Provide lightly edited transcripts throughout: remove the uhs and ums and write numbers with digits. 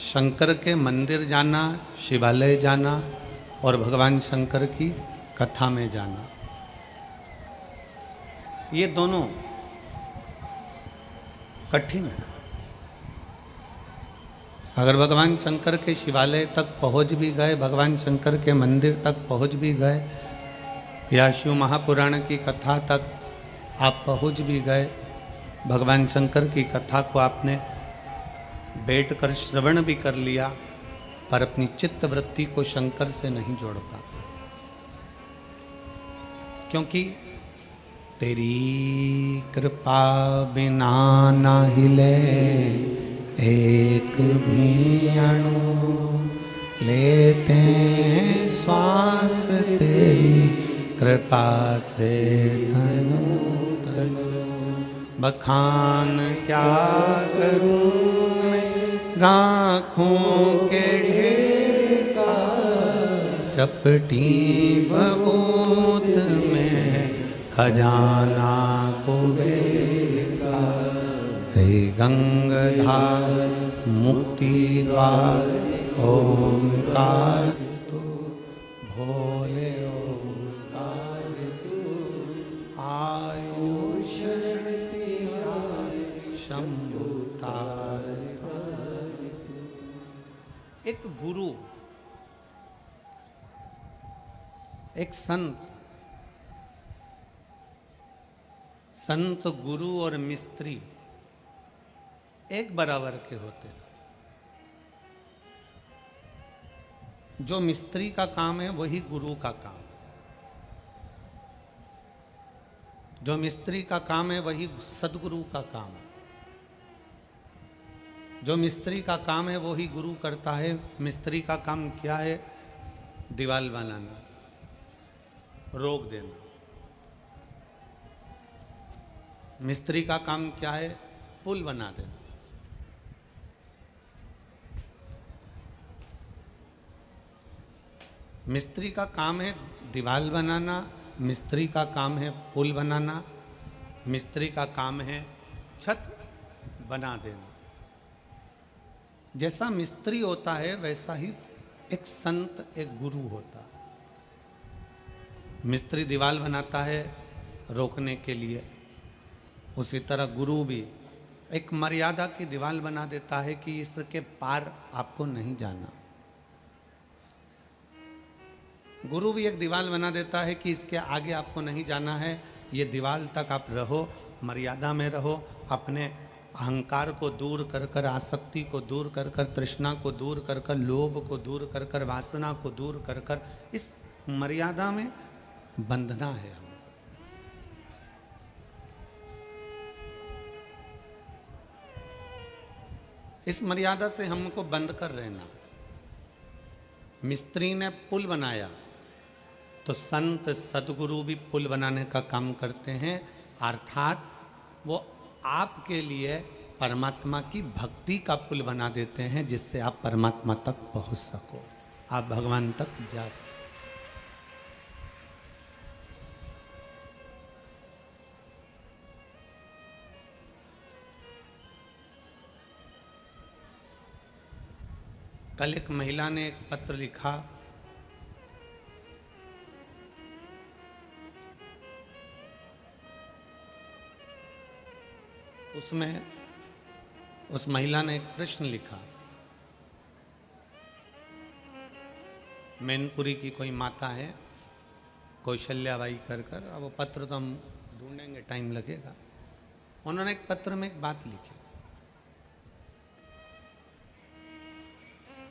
शंकर के मंदिर जाना, शिवालय जाना और भगवान शंकर की कथा में जाना, ये दोनों कठिन है। अगर भगवान शंकर के शिवालय तक पहुंच भी गए, भगवान शंकर के मंदिर तक पहुंच भी गए, या शिव महापुराण की कथा तक आप पहुंच भी गए, भगवान शंकर की कथा को आपने बैठकर श्रवण भी कर लिया, पर अपनी चित्त वृत्ति को शंकर से नहीं जोड़ पाते, क्योंकि तेरी कृपा बिना ना हिले एक भी अणु, लेते हैं श्वास तेरी कृपा से तनु तनु। बखान क्या करूं मैं राखों के ढेर का, चपटी बबूत में खजाना कुबेर का। हे गंगाधार मुक्ति द्वार ओंकार तू, भोले ओंकार तू, आयो शक्ति शंभु तार तार तू। एक गुरु, एक संत गुरु और मिस्त्री एक बराबर के होते हैं। जो मिस्त्री का काम है वही गुरु का काम है, जो मिस्त्री का काम है वही सदगुरु का काम है, जो मिस्त्री का काम है वही गुरु करता है। मिस्त्री का काम क्या है? दीवार बनाना, रोक देना। मिस्त्री का काम क्या है? पुल बना देना। मिस्त्री का काम है दीवार बनाना, मिस्त्री का काम है पुल बनाना, मिस्त्री का काम है छत बना देना। जैसा मिस्त्री होता है वैसा ही एक संत, एक गुरु होता है। मिस्त्री दीवार बनाता है रोकने के लिए, उसी तरह गुरु भी एक मर्यादा की दीवार बना देता है कि इसके पार आपको नहीं जाना। गुरु भी एक दीवार बना देता है कि इसके आगे आपको नहीं जाना है, ये दीवार तक आप रहो, मर्यादा में रहो, अपने अहंकार को दूर कर कर, आसक्ति को दूर कर कर, तृष्णा को दूर कर कर, लोभ को दूर कर कर, वासना को दूर कर कर, इस मर्यादा में बंधना है हमें। इस मर्यादा से हमको बंद कर रहना। मिस्त्री ने पुल बनाया तो संत सदगुरु भी पुल बनाने का काम करते हैं, अर्थात वो आपके लिए परमात्मा की भक्ति का पुल बना देते हैं, जिससे आप परमात्मा तक पहुंच सको, आप भगवान तक जा सको। कल एक महिला ने एक पत्र लिखा, उसमें उस महिला ने एक प्रश्न लिखा। मैनपुरी की कोई माता है, कौशल्याबाई कर कर, अब वो पत्र तो हम ढूंढेंगे, टाइम लगेगा। उन्होंने एक पत्र में एक बात लिखी।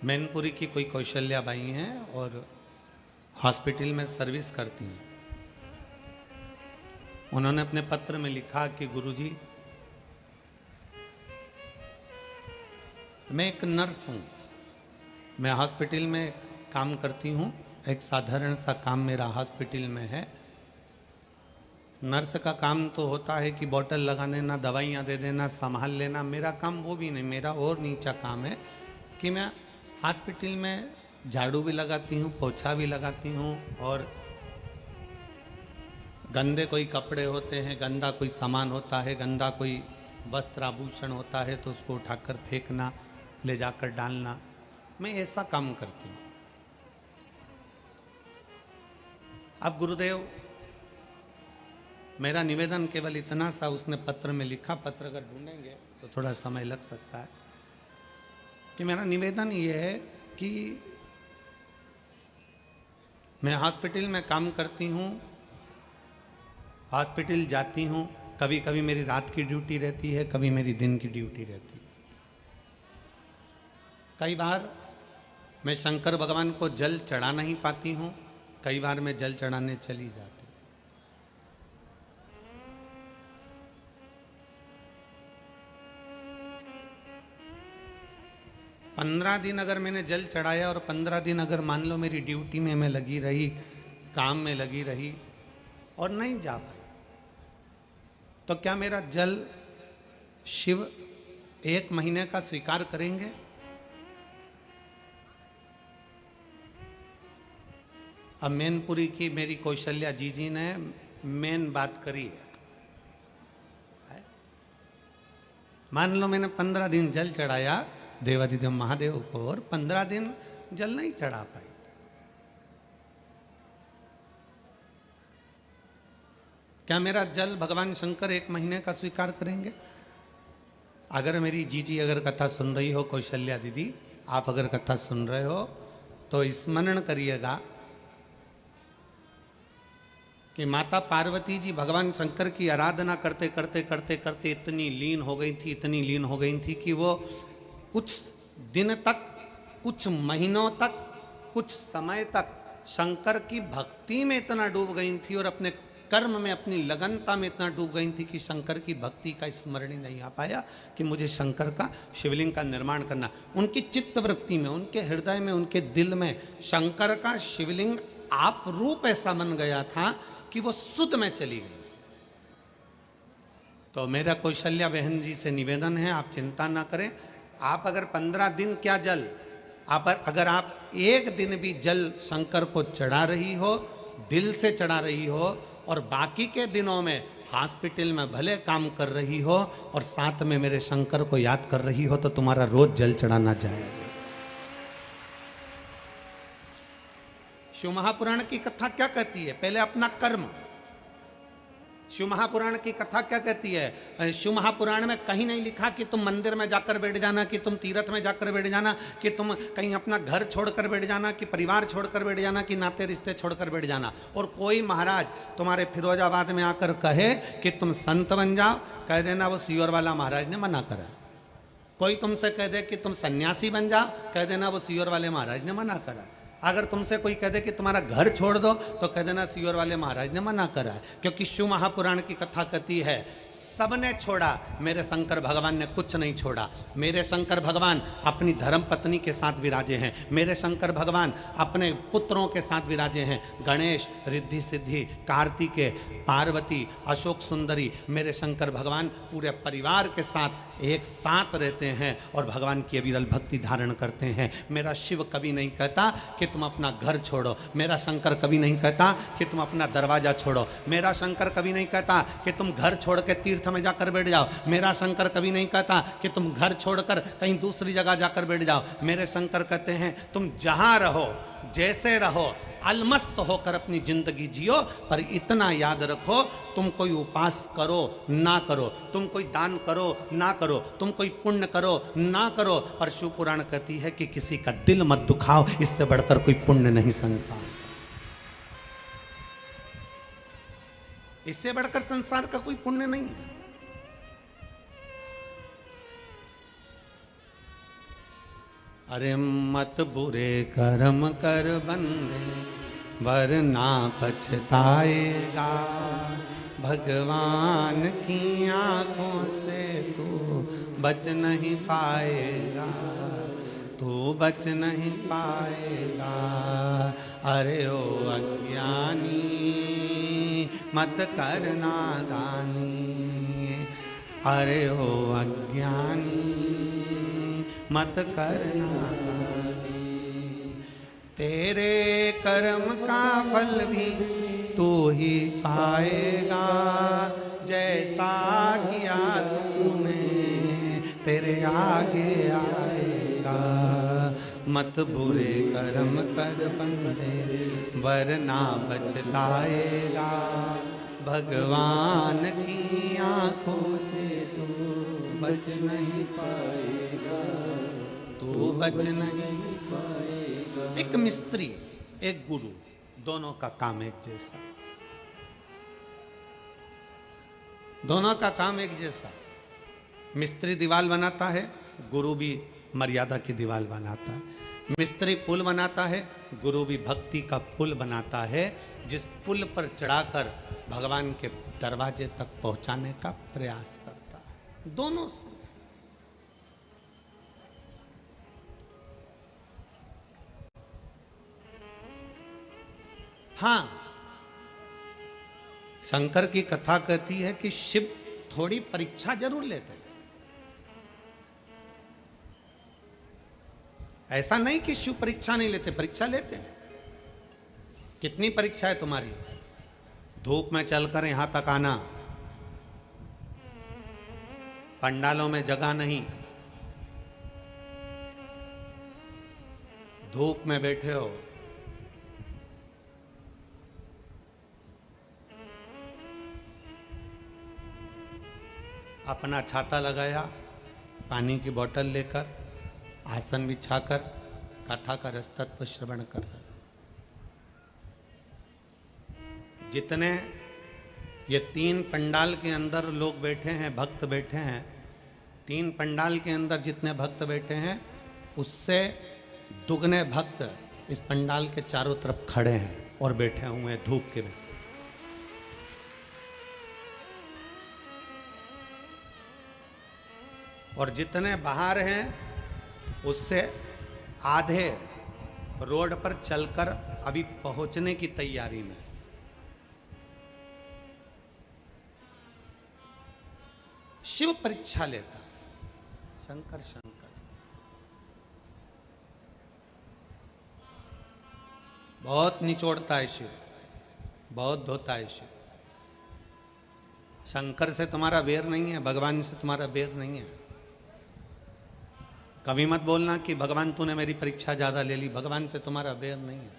मैनपुरी की कोई कौशल्याबाई हैं और हॉस्पिटल में सर्विस करती हैं। उन्होंने अपने पत्र में लिखा कि गुरुजी, मैं एक नर्स हूँ, मैं हॉस्पिटल में काम करती हूँ, एक साधारण सा काम मेरा हॉस्पिटल में है। नर्स का काम तो होता है कि बोतल लगा देना, दवाइयाँ दे देना, संभाल लेना। मेरा काम वो भी नहीं, मेरा और नीचा काम है कि मैं हॉस्पिटल में झाड़ू भी लगाती हूँ, पोछा भी लगाती हूँ, और गंदे कोई कपड़े होते हैं, गंदा कोई सामान होता है, गंदा कोई वस्त्र आभूषण होता है तो उसको उठाकर फेंकना, ले जाकर डालना, मैं ऐसा काम करती हूँ। अब गुरुदेव मेरा निवेदन केवल इतना सा, उसने पत्र में लिखा, पत्र अगर ढूंढेंगे तो थोड़ा समय लग सकता है, कि मेरा निवेदन ये है कि मैं हॉस्पिटल में काम करती हूँ, हॉस्पिटल जाती हूँ, कभी कभी मेरी रात की ड्यूटी रहती है, कभी मेरी दिन की ड्यूटी रहती है। कई बार मैं शंकर भगवान को जल चढ़ा नहीं पाती हूँ, कई बार मैं जल चढ़ाने चली जाती हूँ। 15 दिन अगर मैंने जल चढ़ाया और 15 दिन अगर मान लो मेरी ड्यूटी में मैं लगी रही, काम में लगी रही और नहीं जा पाई, तो क्या मेरा जल शिव 1 महीने का स्वीकार करेंगे? अब मैनपुरी की मेरी कौशल्या जी ने मेन बात करी है। मान लो मैंने 15 दिन जल चढ़ाया देवाधिदेव महादेव को और 15 दिन जल नहीं चढ़ा पाई, क्या मेरा जल भगवान शंकर 1 महीने का स्वीकार करेंगे? अगर मेरी जीजी अगर कथा सुन रही हो, कौशल्या दीदी आप अगर कथा सुन रहे हो तो स्मरण करिएगा कि माता पार्वती जी भगवान शंकर की आराधना करते करते करते करते इतनी लीन हो गई थी, इतनी लीन हो गई थी कि वो कुछ दिन तक, कुछ महीनों तक, कुछ समय तक शंकर की भक्ति में इतना डूब गई थी और अपने कर्म में, अपनी लगनता में इतना डूब गई थी कि शंकर की भक्ति का स्मरण ही नहीं आ पाया कि मुझे शंकर का शिवलिंग का निर्माण करना। उनकी चित्त वृत्ति में, उनके हृदय में, उनके दिल में शंकर का शिवलिंग आप रूप ऐसा बन गया था कि वो सुध में चली गई। तो मेरा कौशल्या बहन जी से निवेदन है, आप चिंता ना करें। आप अगर 15 दिन क्या जल, अगर आप 1 दिन भी जल शंकर को चढ़ा रही हो, दिल से चढ़ा रही हो और बाकी के दिनों में हॉस्पिटल में भले काम कर रही हो और साथ में मेरे शंकर को याद कर रही हो, तो तुम्हारा रोज जल चढ़ाना जायज है। शिव महापुराण की कथा क्या कहती है? पहले अपना कर्म। शिव महापुराण की कथा क्या कहती है? शिव महापुराण में कहीं नहीं लिखा कि तुम मंदिर में जाकर बैठ जाना, कि तुम तीर्थ में जाकर बैठ जाना, कि तुम कहीं अपना घर छोड़कर बैठ जाना, कि परिवार छोड़कर बैठ जाना, कि नाते रिश्ते छोड़कर बैठ जाना। और कोई महाराज तुम्हारे फिरोजाबाद में आकर कहे कि तुम संत बन जाओ, कह देना वो सीहोर वाला महाराज ने मना करा। कोई तुमसे कह दे कि तुम सन्यासी बन जाओ, कह देना वो सीहोर वाले महाराज ने मना करा। अगर तुमसे कोई कह दे कि तुम्हारा घर छोड़ दो, तो कह देना सीहोर वाले महाराज ने मना करा है। क्योंकि शिव महापुराण की कथा कहती है सबने छोड़ा, मेरे शंकर भगवान ने कुछ नहीं छोड़ा। मेरे शंकर भगवान अपनी धर्म पत्नी के साथ विराजे हैं, मेरे शंकर भगवान अपने पुत्रों के साथ विराजे हैं। गणेश, रिद्धि सिद्धि, कार्तिकेय, पार्वती, अशोक सुंदरी, मेरे शंकर भगवान पूरे परिवार के साथ एक साथ रहते हैं और भगवान की अविरल भक्ति धारण करते हैं। मेरा शिव कभी नहीं कहता कि तुम अपना घर छोड़ो, मेरा शंकर कभी नहीं कहता कि तुम अपना दरवाजा छोड़ो, मेरा शंकर कभी नहीं कहता कि तुम घर छोड़ के तीर्थ में जाकर बैठ जाओ, मेरा शंकर कभी नहीं कहता कि तुम घर छोड़कर कहीं दूसरी जगह जाकर बैठ जाओ। मेरे शंकर कहते हैं तुम जहां रहो, जैसे रहो, अलमस्त होकर अपनी जिंदगी जियो, पर इतना याद रखो तुम कोई उपास करो ना करो, तुम कोई दान करो ना करो, तुम कोई पुण्य करो ना करो, पर शिव पुराण कहती है कि किसी का दिल मत दुखाओ, इससे बढ़कर कोई पुण्य नहीं संसार, इससे बढ़कर संसार का कोई पुण्य नहीं है। अरे मत बुरे कर्म कर बंदे, वरना पछताएगा, भगवान की आंखों से तू बच नहीं पाएगा, तू बच नहीं पाएगा। अरे ओ अज्ञानी मत करना दानी, अरे ओ अज्ञानी मत करना दानी, तेरे कर्म का फल भी तू ही पाएगा, जैसा किया तूने तेरे आगे आएगा। मत बुरे कर्म कर बंदे, वरना बचताएगा। भगवान की आंखों से तू बच नहीं पाएगा, तू बच नहीं पाएगा। एक मिस्त्री, एक गुरु, दोनों का काम एक जैसा, दोनों का काम एक जैसा। मिस्त्री दीवार बनाता है, गुरु भी मर्यादा की दीवार बनाता है। मिस्त्री पुल बनाता है, गुरु भी भक्ति का पुल बनाता है, जिस पुल पर चढ़ाकर भगवान के दरवाजे तक पहुंचाने का प्रयास करता है। दोनों से हाँ, शंकर की कथा कहती है कि शिव थोड़ी परीक्षा जरूर लेते हैं। ऐसा नहीं कि शिव परीक्षा नहीं लेते, परीक्षा लेते हैं। कितनी परीक्षा है तुम्हारी? धूप में चलकर यहां तक आना, पंडालों में जगह नहीं, धूप में बैठे हो, अपना छाता लगाया, पानी की बोतल लेकर, आसन बिछाकर कथा का रसतत्व श्रवण कर रहे। जितने ये 3 पंडाल के अंदर लोग बैठे हैं, भक्त बैठे हैं, 3 पंडाल के अंदर जितने भक्त बैठे हैं, उससे दुगने भक्त इस पंडाल के चारों तरफ खड़े हैं और बैठे हुए हैं धूप के में। और जितने बाहर हैं उससे आधे रोड पर चलकर अभी पहुंचने की तैयारी में। शिव परीक्षा लेता है। शंकर शंकर बहुत निचोड़ता है शिव, बहुत धोता है शिव। शंकर से तुम्हारा बैर नहीं है, भगवान से तुम्हारा बैर नहीं है। कभी मत बोलना कि भगवान तूने मेरी परीक्षा ज्यादा ले ली, भगवान से तुम्हारा बैर नहीं है।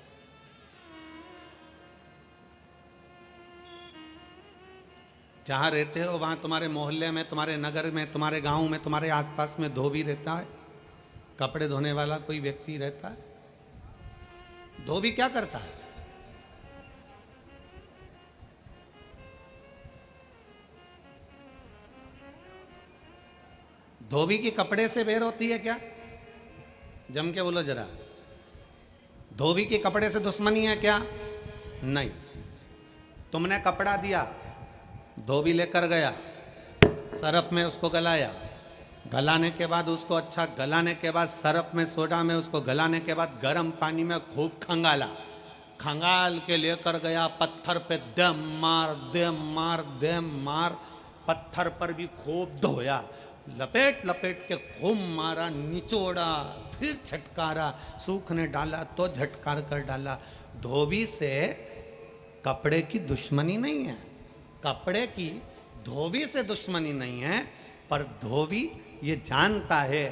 जहां रहते हो वहां तुम्हारे मोहल्ले में, तुम्हारे नगर में, तुम्हारे गांव में, तुम्हारे आसपास में धोबी रहता है, कपड़े धोने वाला कोई व्यक्ति रहता है। धोबी क्या करता है? धोबी की कपड़े से बेर होती है क्या? जम के बोलो जरा। धोबी की कपड़े से दुश्मनी है क्या? नहीं। तुमने कपड़ा दिया, धोबी लेकर गया, सरफ में उसको गलाया, गलाने के बाद उसको अच्छा गलाने के बाद सरफ में सोडा में उसको गलाने के बाद गर्म पानी में खूब खंगाला, खंगाल के लेकर गया पत्थर पे, दे मार दे मार दे मार, पत्थर पर भी खूब धोया, लपेट लपेट के खूब मारा, निचोड़ा, फिर झटकारा, सूखने डाला तो झटकार कर डाला। धोबी से कपड़े की दुश्मनी नहीं है, कपड़े की धोबी से दुश्मनी नहीं है, पर धोबी ये जानता है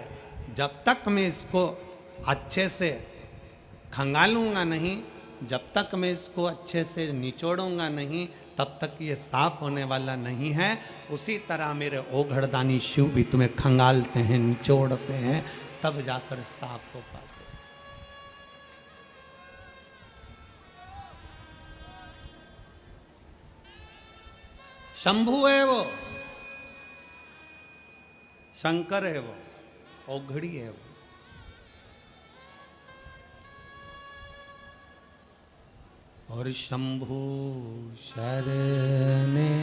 जब तक मैं इसको अच्छे से खंगालूंगा नहीं, जब तक मैं इसको अच्छे से निचोड़ूंगा नहीं, तब तक ये साफ होने वाला नहीं है। उसी तरह मेरे ओघड़दानी शिव भी तुम्हें खंगालते हैं, निचोड़ते हैं, तब जाकर साफ हो पाते। शंभु है वो, शंकर है वो, ओघड़ी है वो। और शंभु शरणे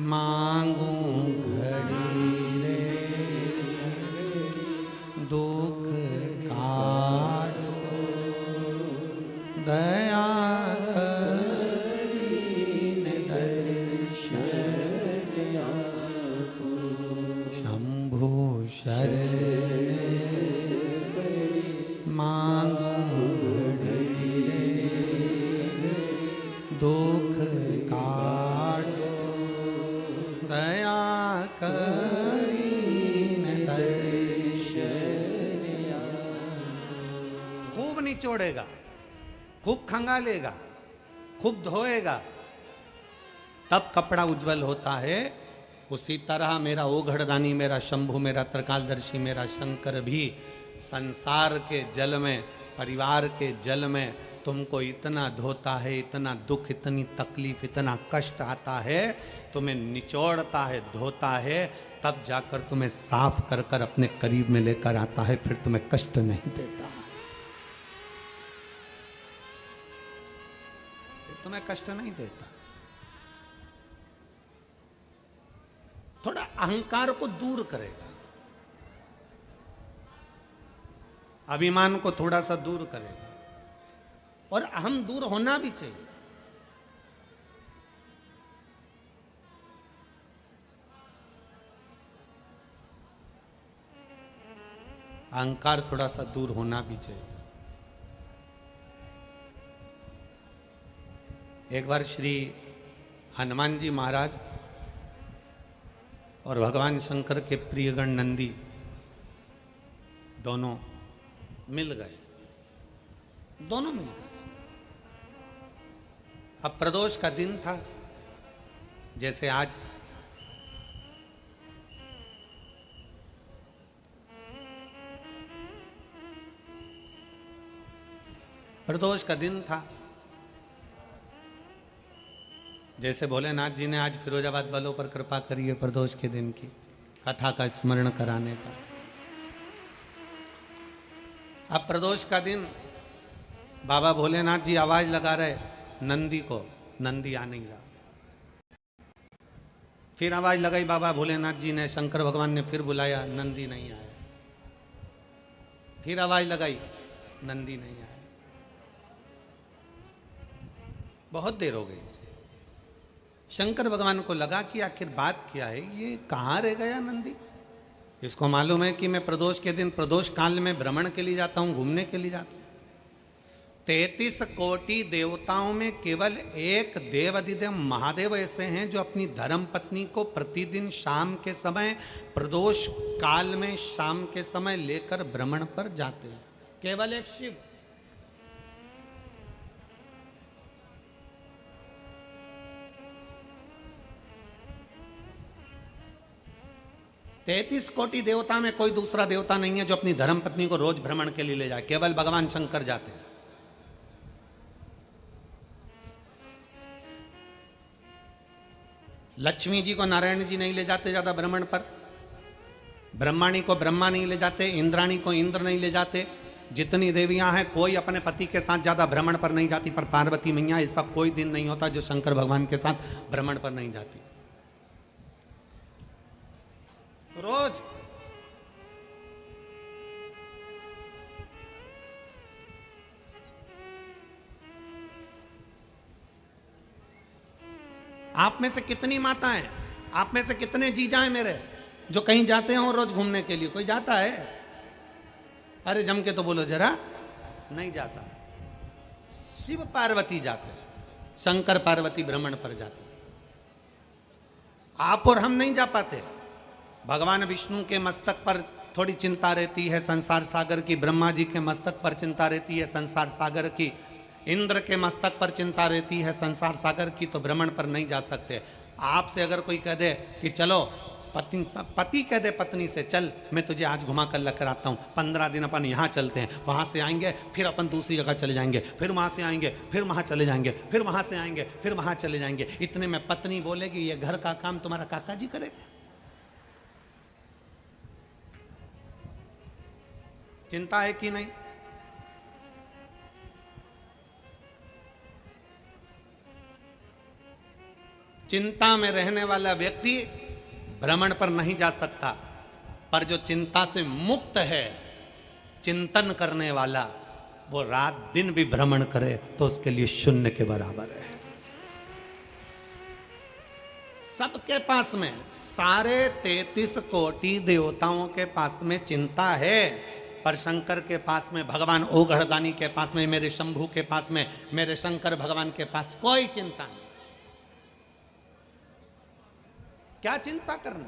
मांगू घड़ी रे, दुख काटो दया करीन दर्शन आपो। शंभु शरणे मांगू दुख काटो दया खूब निचोड़ेगा, खूब खंगालेगा, खूब धोएगा, तब कपड़ा उज्जवल होता है। उसी तरह मेरा ओघड़दानी, मेरा शंभु, मेरा त्रिकालदर्शी, मेरा शंकर भी संसार के जल में, परिवार के जल में तुमको इतना धोता है, इतना दुख, इतनी तकलीफ, इतना कष्ट आता है, तुम्हें निचोड़ता है, धोता है, तब जाकर तुम्हें साफ कर कर अपने करीब में लेकर आता है, फिर तुम्हें कष्ट नहीं देता, फिर तुम्हें कष्ट नहीं देता। थोड़ा अहंकार को दूर करेगा, अभिमान को थोड़ा सा दूर करेगा, और अहम दूर होना भी चाहिए। अहंकार थोड़ा सा दूर होना भी चाहिए। एक बार श्री हनुमान जी महाराज और भगवान शंकर के प्रियगण नंदी दोनों मिल गए, दोनों मिल गए। अब प्रदोष का दिन था, जैसे आज प्रदोष का दिन था, जैसे भोलेनाथ जी ने आज फिरोजाबाद वालों पर कृपा करी है प्रदोष के दिन की कथा का स्मरण कराने पर। अब प्रदोष का दिन बाबा भोलेनाथ जी आवाज लगा रहे नंदी को, नंदी आ नहीं रहा। फिर आवाज लगाई बाबा भोलेनाथ जी ने, शंकर भगवान ने फिर बुलाया, नंदी नहीं आया। फिर आवाज लगाई, नंदी नहीं आया। बहुत देर हो गई। शंकर भगवान को लगा कि आखिर बात क्या है, ये कहाँ रह गया नंदी। इसको मालूम है कि मैं प्रदोष के दिन, प्रदोष काल में भ्रमण के लिए जाता हूँ, घूमने के लिए जाता हूँ। 33 कोटि देवताओं में केवल एक देव अधिदेव महादेव ऐसे हैं जो अपनी धर्म पत्नी को प्रतिदिन शाम के समय, प्रदोष काल में शाम के समय लेकर भ्रमण पर जाते हैं। केवल एक शिव। तैतीस कोटि देवता में कोई दूसरा देवता नहीं है जो अपनी धर्म पत्नी को रोज भ्रमण के लिए ले जाए, केवल भगवान शंकर जाते हैं। लक्ष्मी जी को नारायण जी नहीं ले जाते ज्यादा भ्रमण पर, ब्रह्माणी को ब्रह्मा नहीं ले जाते, इंद्राणी को इंद्र नहीं ले जाते। जितनी देवियां हैं कोई अपने पति के साथ ज्यादा भ्रमण पर नहीं जाती, पर पार्वती मैया ऐसा कोई दिन नहीं होता जो शंकर भगवान के साथ भ्रमण पर नहीं जाती। रोज आप में से कितनी माताएं, आप में से कितने जीजा हैं मेरे जो कहीं जाते हो रोज घूमने के लिए? कोई जाता है? अरे जम के तो बोलो जरा। नहीं जाता। शिव पार्वती जाते, शंकर पार्वती भ्रमण पर जाते, आप और हम नहीं जा पाते। भगवान विष्णु के मस्तक पर थोड़ी चिंता रहती है संसार सागर की, ब्रह्मा जी के मस्तक पर चिंता रहती है संसार सागर की, इंद्र के मस्तक पर चिंता रहती है संसार सागर की, तो भ्रमण पर नहीं जा सकते। आपसे अगर कोई कह दे कि चलो, पति कह दे पत्नी से, चल मैं तुझे आज घुमा कर लेकर आता हूँ, 15 दिन अपन यहाँ चलते हैं, वहाँ से आएंगे, फिर अपन दूसरी जगह चले जाएंगे, फिर वहाँ से आएंगे, फिर वहाँ चले जाएंगे, फिर वहाँ से आएंगे, फिर वहाँ चले जाएंगे। इतने में पत्नी बोलेगी ये घर का काम तुम्हारा काका जी करेगा। चिंता है कि नहीं? चिंता में रहने वाला व्यक्ति भ्रमण पर नहीं जा सकता, पर जो चिंता से मुक्त है, चिंतन करने वाला, वो रात दिन भी भ्रमण करे तो उसके लिए शून्य के बराबर है। सबके पास में, सारे 33 कोटि देवताओं के पास में चिंता है, पर शंकर के पास में, भगवान ओघड़दानी के पास में, मेरे शंभू के पास में, मेरे शंकर भगवान के पास कोई चिंता नहीं। क्या चिंता करना?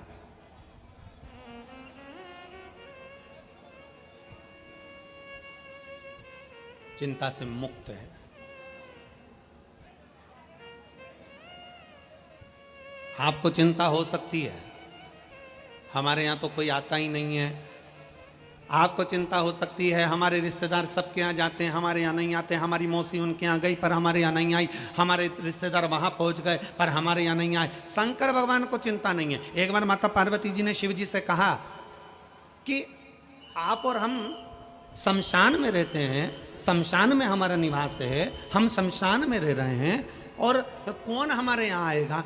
चिंता से मुक्त है। आपको चिंता हो सकती है, हमारे यहाँ तो कोई आता ही नहीं है। आपको चिंता हो सकती है, हमारे रिश्तेदार सबके यहाँ जाते हैं, हमारे यहाँ नहीं आते। हमारी मौसी उनके यहाँ गई पर हमारे यहाँ नहीं आई, हमारे रिश्तेदार वहाँ पहुँच गए पर हमारे यहाँ नहीं आए। शंकर भगवान को चिंता नहीं है। एक बार माता पार्वती जी ने शिव जी से कहा कि आप और हम शमशान में रहते हैं, शमशान में हमारा निवास है, हम शमशान में रह रहे हैं और कौन हमारे यहाँ आएगा,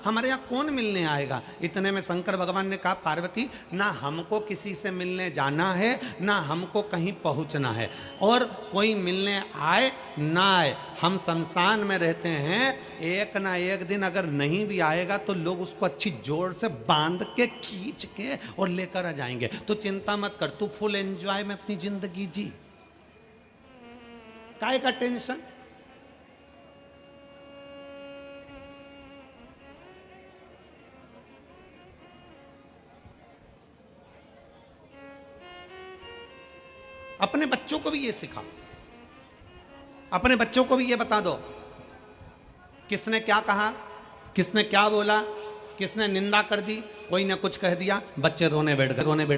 हमारे यहाँ कौन मिलने आएगा। इतने में शंकर भगवान ने कहा, पार्वती ना हमको किसी से मिलने जाना है, ना हमको कहीं पहुँचना है, और कोई मिलने आए ना आए, हम शमशान में रहते हैं। एक ना एक दिन अगर नहीं भी आएगा तो लोग उसको अच्छी जोर से बांध के खींच के और लेकर आ जाएंगे। तो चिंता मत कर, तू फुल एंजॉय में अपनी जिंदगी जी, काय का टेंशन। अपने बच्चों को भी ये सिखाओ, अपने बच्चों को भी ये बता दो, किसने क्या कहा, किसने क्या बोला, किसने निंदा कर दी। कोई ने कुछ कह दिया, बच्चे रोने बैठ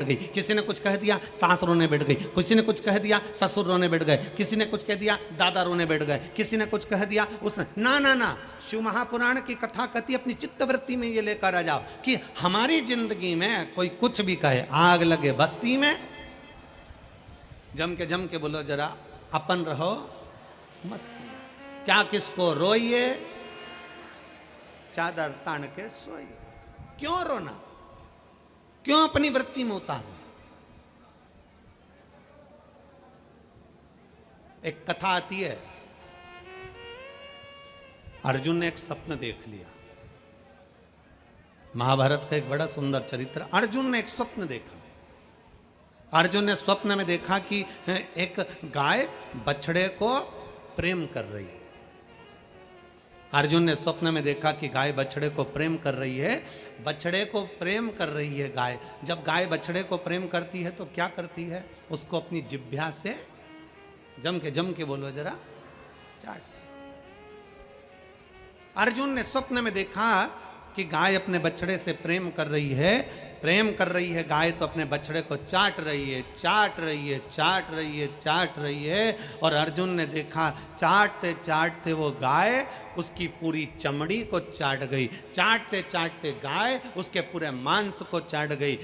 गई। किसी ने कुछ कह दिया, सास रोने बैठ गई। किसी ने कुछ कह दिया, ससुर रोने बैठ गए। किसी ने कुछ कह दिया, दादा रोने बैठ गए। किसी ने कुछ कह दिया, उसने ना ना ना। शिव महापुराण की कथा कहती, अपनी चित्तवृत्ति में ये लेकर आ जाओ कि हमारी जिंदगी में कोई कुछ भी कहे, आग लगे बस्ती में, जम के बोलो जरा अपन रहो मस्त, क्या किसको रोइए, चादर तान के सोइए। क्यों रोना, क्यों अपनी वृत्ति में उतारना। एक कथा आती है, अर्जुन ने एक स्वप्न देख लिया। महाभारत का एक बड़ा सुंदर चरित्र। अर्जुन ने एक स्वप्न देखा। अर्जुन ने स्वप्न में देखा कि एक गाय बछड़े को प्रेम कर रही है। अर्जुन ने स्वप्न में देखा कि गाय बछड़े को प्रेम कर रही है। बछड़े को प्रेम कर रही है गाय। जब गाय बछड़े को प्रेम करती है तो क्या करती है, उसको अपनी जिह्वा से जम के बोलो जरा चाटती। अर्जुन ने स्वप्न में देखा कि गाय अपने बछड़े से प्रेम कर रही है। प्रेम कर रही है गाय तो अपने बछड़े को चाट रही है, चाट रही है, चाट रही है, चाट रही है। और अर्जुन ने देखा चाटते चाटते वो गाय उसकी पूरी चमड़ी को चाट गई। चाटते चाटते गाय उसके पूरे मांस को चाट गई।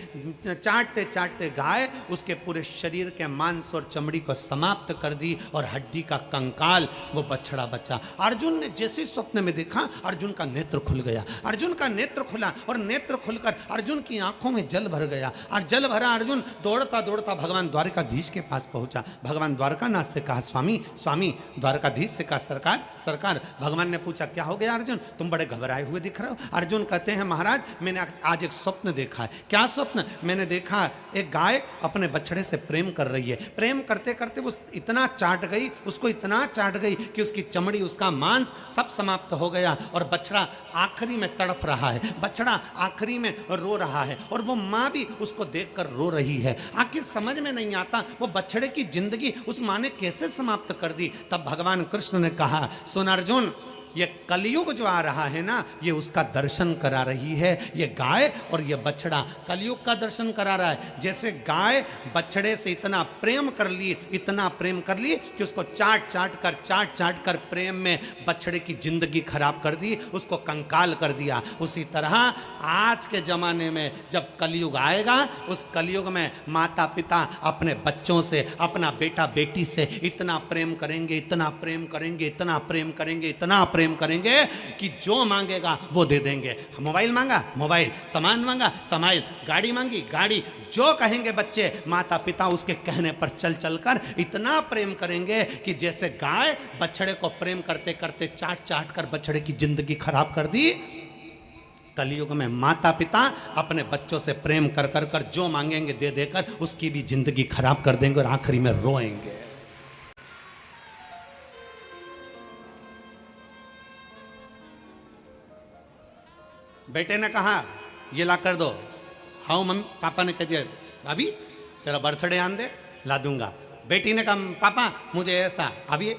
चाटते चाटते गाय उसके पूरे शरीर के मांस और चमड़ी को समाप्त कर दी और हड्डी का कंकाल वो बछड़ा बचा। अर्जुन ने जैसे स्वप्न में देखा, अर्जुन का नेत्र खुल गया। अर्जुन का नेत्र खुला और नेत्र खुलकर अर्जुन की आंखों में जल भर गया। और जल भरा अर्जुन दौड़ता दौड़ता भगवान द्वारकाधीश के पास पहुंचा। भगवान द्वारकानाथ से कहा, स्वामी स्वामी। द्वारकाधीश से कहा, सरकार सरकार। भगवान ने पूछा, क्या हो गया अर्जुन, तुम बड़े घबराए हुए दिख रहे हो। अर्जुन कहते हैं, महाराज मैंने आज एक स्वप्न देखा है। क्या स्वप्न? मैंने देखा एक गाय अपने बछड़े से प्रेम कर रही है। प्रेम करते करते वो इतना चाट गई, उसको इतना चाट गई कि उसकी चमड़ी, उसका मांस सब समाप्त हो गया और बछड़ा आखिरी में तड़प रहा है। बछड़ा आखिरी में रो रहा है और वो माँ भी उसको देखकर रो रही है। आखिर समझ में नहीं आता वो बछड़े की जिंदगी उस माँ ने कैसे समाप्त कर दी। तब भगवान कृष्ण ने कहा, सुन अर्जुन, ये कलयुग जो आ रहा है ना, ये उसका दर्शन करा रही है। ये गाय और ये बछड़ा कलयुग का दर्शन करा रहा है। जैसे गाय बछड़े से इतना प्रेम कर ली, इतना प्रेम कर ली कि उसको चाट चाट कर प्रेम में बछड़े की जिंदगी खराब कर दी, उसको कंकाल कर दिया। उसी तरह आज के जमाने में जब कलयुग आएगा, उस कलयुग में माता पिता अपने बच्चों से, अपना बेटा बेटी से इतना प्रेम करेंगे, इतना प्रेम करेंगे, इतना प्रेम करेंगे, इतना प्रेम करेंगे कि जो मांगेगा वो दे देंगे। मोबाइल मांगा मोबाइल, सामान मांगा सामान, गाड़ी मांगी गाड़ी। जो कहेंगे बच्चे, माता पिता उसके कहने पर चल चल कर इतना प्रेम करेंगे कि जैसे गाय बछड़े को प्रेम करते करते चाट चाट कर बछड़े की जिंदगी खराब कर दी, कलयुग में माता पिता अपने बच्चों से प्रेम कर कर कर जो मांगेंगे दे देकर उसकी भी जिंदगी खराब कर देंगे और आखिरी में रोएंगे। बेटे ने कहा, ये ला कर दो। हाँ मम्मी पापा ने कह दिया, भाभी तेरा बर्थडे आन दे, ला दूंगा। बेटी ने कहा पापा मुझे ऐसा, अभी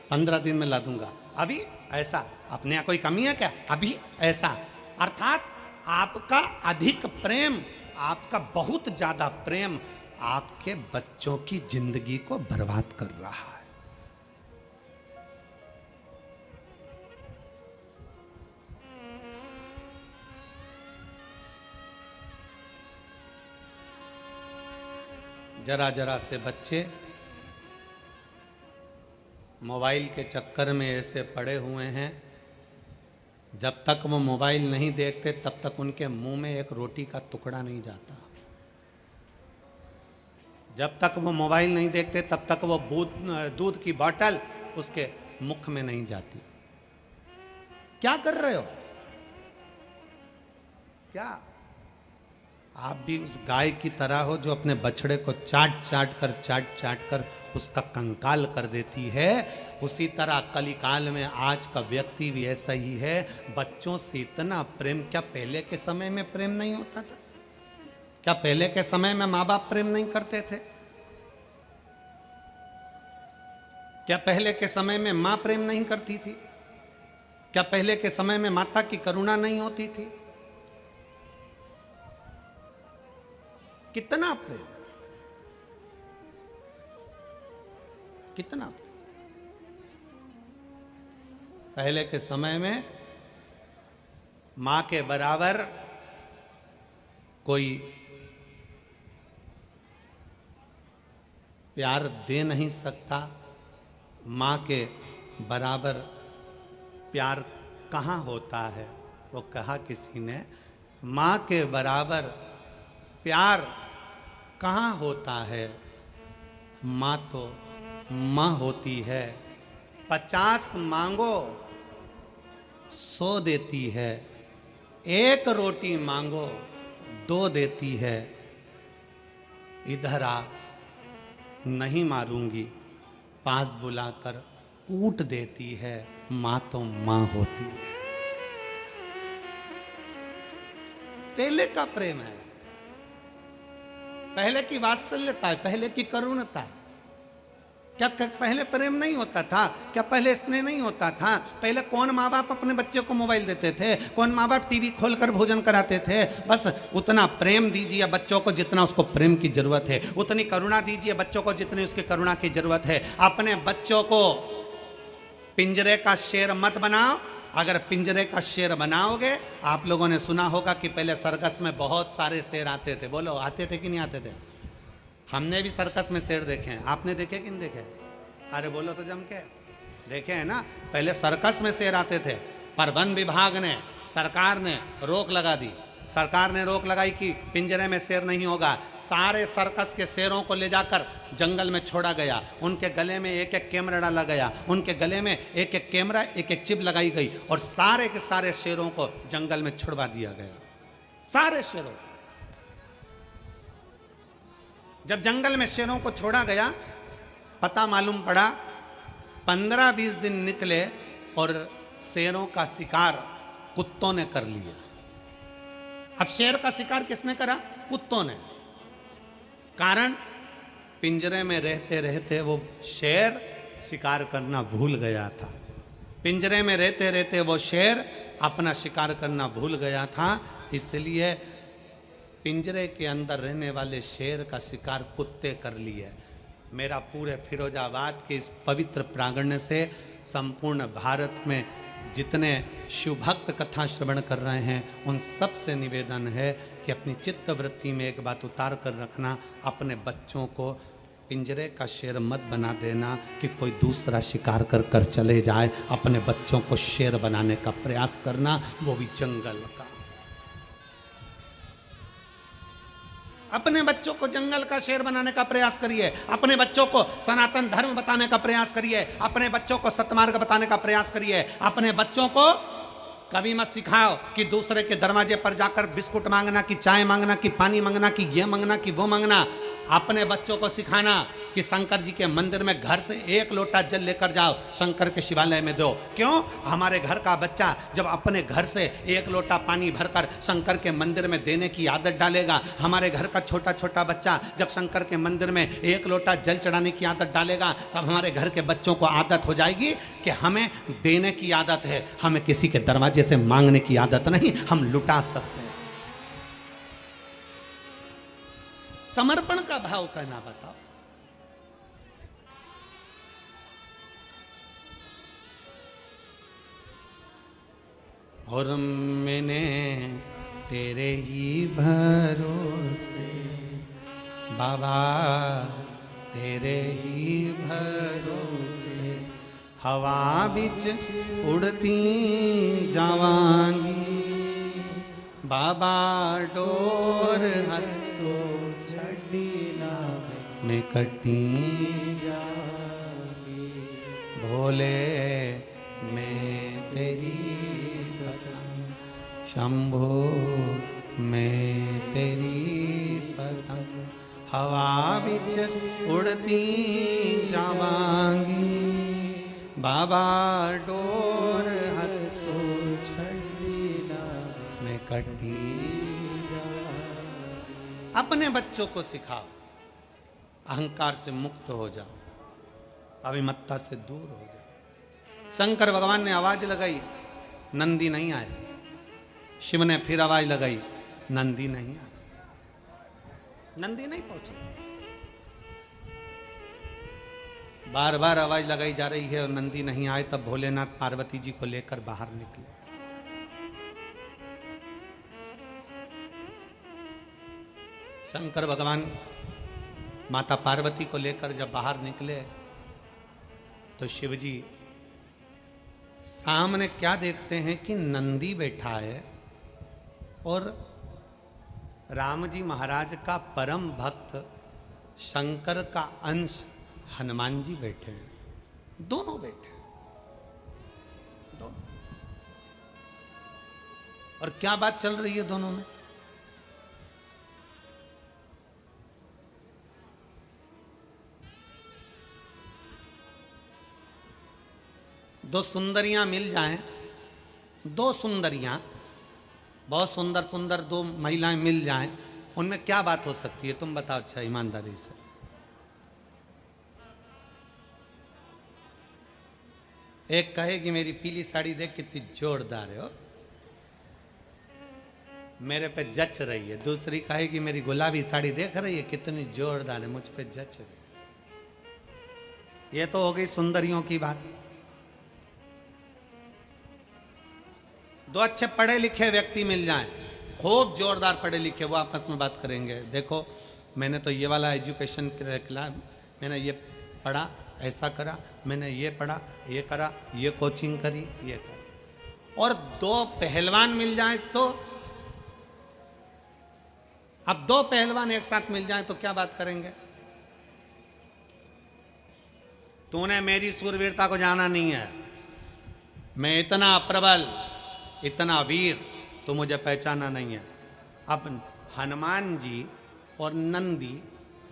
15 दिन में ला दूंगा, अभी ऐसा, अपने यहाँ कोई कमी है क्या, अभी ऐसा। अर्थात आपका अधिक प्रेम, आपका बहुत ज्यादा प्रेम आपके बच्चों की जिंदगी को बर्बाद कर रहा है। जरा जरा से बच्चे मोबाइल के चक्कर में ऐसे पड़े हुए हैं, जब तक वो मोबाइल नहीं देखते तब तक उनके मुंह में एक रोटी का टुकड़ा नहीं जाता। जब तक वो मोबाइल नहीं देखते तब तक वो दूध की बोतल उसके मुख में नहीं जाती। क्या कर रहे हो? क्या आप भी उस गाय की तरह हो जो अपने बछड़े को चाट चाट कर उसका कंकाल कर देती है? उसी तरह कलिकाल में आज का व्यक्ति भी ऐसा ही है। बच्चों से इतना प्रेम, क्या पहले के समय में प्रेम नहीं होता था? क्या पहले के समय में माँ बाप प्रेम नहीं करते थे? क्या पहले के समय में माँ प्रेम नहीं करती थी? क्या पहले के समय में माता की करुणा नहीं होती थी? कितना प्रेम, कितना प्रेम। पहले के समय में मां के बराबर कोई प्यार दे नहीं सकता। मां के बराबर प्यार कहाँ होता है? वो कहा किसी ने, मां के बराबर प्यार कहाँ होता है? माँ तो माँ होती है, 50 मांगो 100 देती है, 1 रोटी मांगो 2 देती है। इधर आ, नहीं मारूंगी, पास बुलाकर कूट देती है। माँ तो माँ होती है। पहले का प्रेम है, पहले की वात्सल्यता है, पहले की करुणता है। क्या पहले प्रेम नहीं होता था? क्या पहले स्नेह नहीं होता था? पहले कौन माँ बाप अपने बच्चे को मोबाइल देते थे? कौन माँ बाप टीवी खोलकर भोजन कराते थे? बस उतना प्रेम दीजिए बच्चों को जितना उसको प्रेम की जरूरत है, उतनी करुणा दीजिए बच्चों को जितनी उसकी करुणा की जरूरत है। अपने बच्चों को पिंजरे का शेर मत बनाओ। अगर पिंजरे का शेर बनाओगे, आप लोगों ने सुना होगा कि पहले सर्कस में बहुत सारे शेर आते थे। बोलो, आते थे कि नहीं आते थे? हमने भी सर्कस में शेर देखे हैं। आपने देखे कि नहीं देखे? अरे बोलो तो जम के। देखे हैं ना? पहले सर्कस में शेर आते थे, पर वन विभाग ने, सरकार ने रोक लगा दी। सरकार ने रोक लगाई कि पिंजरे में शेर नहीं होगा। सारे सर्कस के शेरों को ले जाकर जंगल में छोड़ा गया। उनके गले में एक एक कैमरा डाला गया, उनके गले में एक एक कैमरा, एक एक चिप लगाई गई और सारे के सारे शेरों को जंगल में छुड़वा दिया गया। सारे शेरों। जब जंगल में शेरों को छोड़ा गया, पता मालूम पड़ा 15-20 दिन निकले और शेरों का शिकार कुत्तों ने कर लिया। अब शेर का शिकार किसने करा? कुत्तों ने। कारण, पिंजरे में रहते रहते वो शेर शिकार करना भूल गया था। पिंजरे में रहते रहते वो शेर अपना शिकार करना भूल गया था। इसलिए पिंजरे के अंदर रहने वाले शेर का शिकार कुत्ते कर लिए। मेरा पूरे फिरोजाबाद के इस पवित्र प्रांगण से संपूर्ण भारत में जितने शिवभक्त कथा श्रवण कर रहे हैं, उन सब से निवेदन है कि अपनी चित्त वृत्ति में एक बात उतार कर रखना, अपने बच्चों को पिंजरे का शेर मत बना देना कि कोई दूसरा शिकार कर कर चले जाए। अपने बच्चों को शेर बनाने का प्रयास करना, वो भी जंगल का। अपने बच्चों को जंगल का शेर बनाने का प्रयास करिए। अपने बच्चों को सनातन धर्म बताने का प्रयास करिए। अपने बच्चों को सत्मार्ग बताने का प्रयास करिए। अपने बच्चों को कभी मत सिखाओ कि दूसरे के दरवाजे पर जाकर बिस्कुट मांगना, कि चाय मांगना, कि पानी मांगना, कि ये मांगना, कि वो मांगना। अपने बच्चों को सिखाना कि शंकर जी के मंदिर में घर से 1 लोटा जल लेकर जाओ, शंकर के शिवालय में दो। क्यों? हमारे घर का बच्चा जब अपने घर से 1 लोटा पानी भरकर शंकर के मंदिर में देने की आदत डालेगा, हमारे घर का छोटा छोटा बच्चा जब शंकर के मंदिर में 1 लोटा जल चढ़ाने की आदत डालेगा, तब हमारे घर के बच्चों को आदत हो जाएगी कि हमें देने की आदत है, हमें किसी के दरवाजे से मांगने की आदत नहीं, हम लुटा सकते हैं। समर्पण का भाव कहना बताओ। और मैंने तेरे ही भरोसे बाबा, तेरे ही भरोसे हवा बिच उड़ती जावांगी बाबा, डोर हथो छड़ी लावे में कटी जाऊंगी, भोले मैं तेरी पतंग, शंभो मैं तेरी पतंग, हवा बिच उड़ती जावांगी बाबा, डोर हथो छड़ी लावे में कटी। अपने बच्चों को सिखाओ, अहंकार से मुक्त हो जाओ, अभिमत्ता से दूर हो जाओ। शंकर भगवान ने आवाज लगाई, नंदी नहीं आया। शिव ने फिर आवाज लगाई, नंदी नहीं आया। नंदी नहीं पहुंचे। बार बार आवाज लगाई जा रही है और नंदी नहीं आए। तब भोलेनाथ पार्वती जी को लेकर बाहर निकले। शंकर भगवान माता पार्वती को लेकर जब बाहर निकले तो शिवजी सामने क्या देखते हैं कि नंदी बैठा है और राम जी महाराज का परम भक्त शंकर का अंश हनुमान जी बैठे हैं। दोनों बैठे हैं, दोनों। और क्या बात चल रही है दोनों में? दो सुंदरियां मिल जाएं, दो सुंदरियां, बहुत सुंदर सुंदर दो महिलाएं मिल जाएं, उनमें क्या बात हो सकती है? तुम बताओ अच्छा ईमानदारी से। एक कहेगी मेरी पीली साड़ी देख कितनी जोरदार है, हो मेरे पे जच रही है। दूसरी कहेगी मेरी गुलाबी साड़ी देख रही है कितनी जोरदार है, मुझ पे जच रही है। ये तो हो गई सुंदरियों की बात। दो अच्छे पढ़े लिखे व्यक्ति मिल जाएं, खूब जोरदार पढ़े लिखे, वो आपस में बात करेंगे। देखो मैंने तो ये वाला एजुकेशन क्लास, मैंने ये पढ़ा, ऐसा करा, मैंने ये पढ़ा, ये करा, ये कोचिंग करी, ये करा। और दो पहलवान मिल जाएं तो, अब दो पहलवान एक साथ मिल जाएं तो क्या बात करेंगे? तूने मेरी सूरवीरता को जाना नहीं है, मैं इतना प्रबल, इतना वीर, तो मुझे पहचाना नहीं है। अब हनुमान जी और नंदी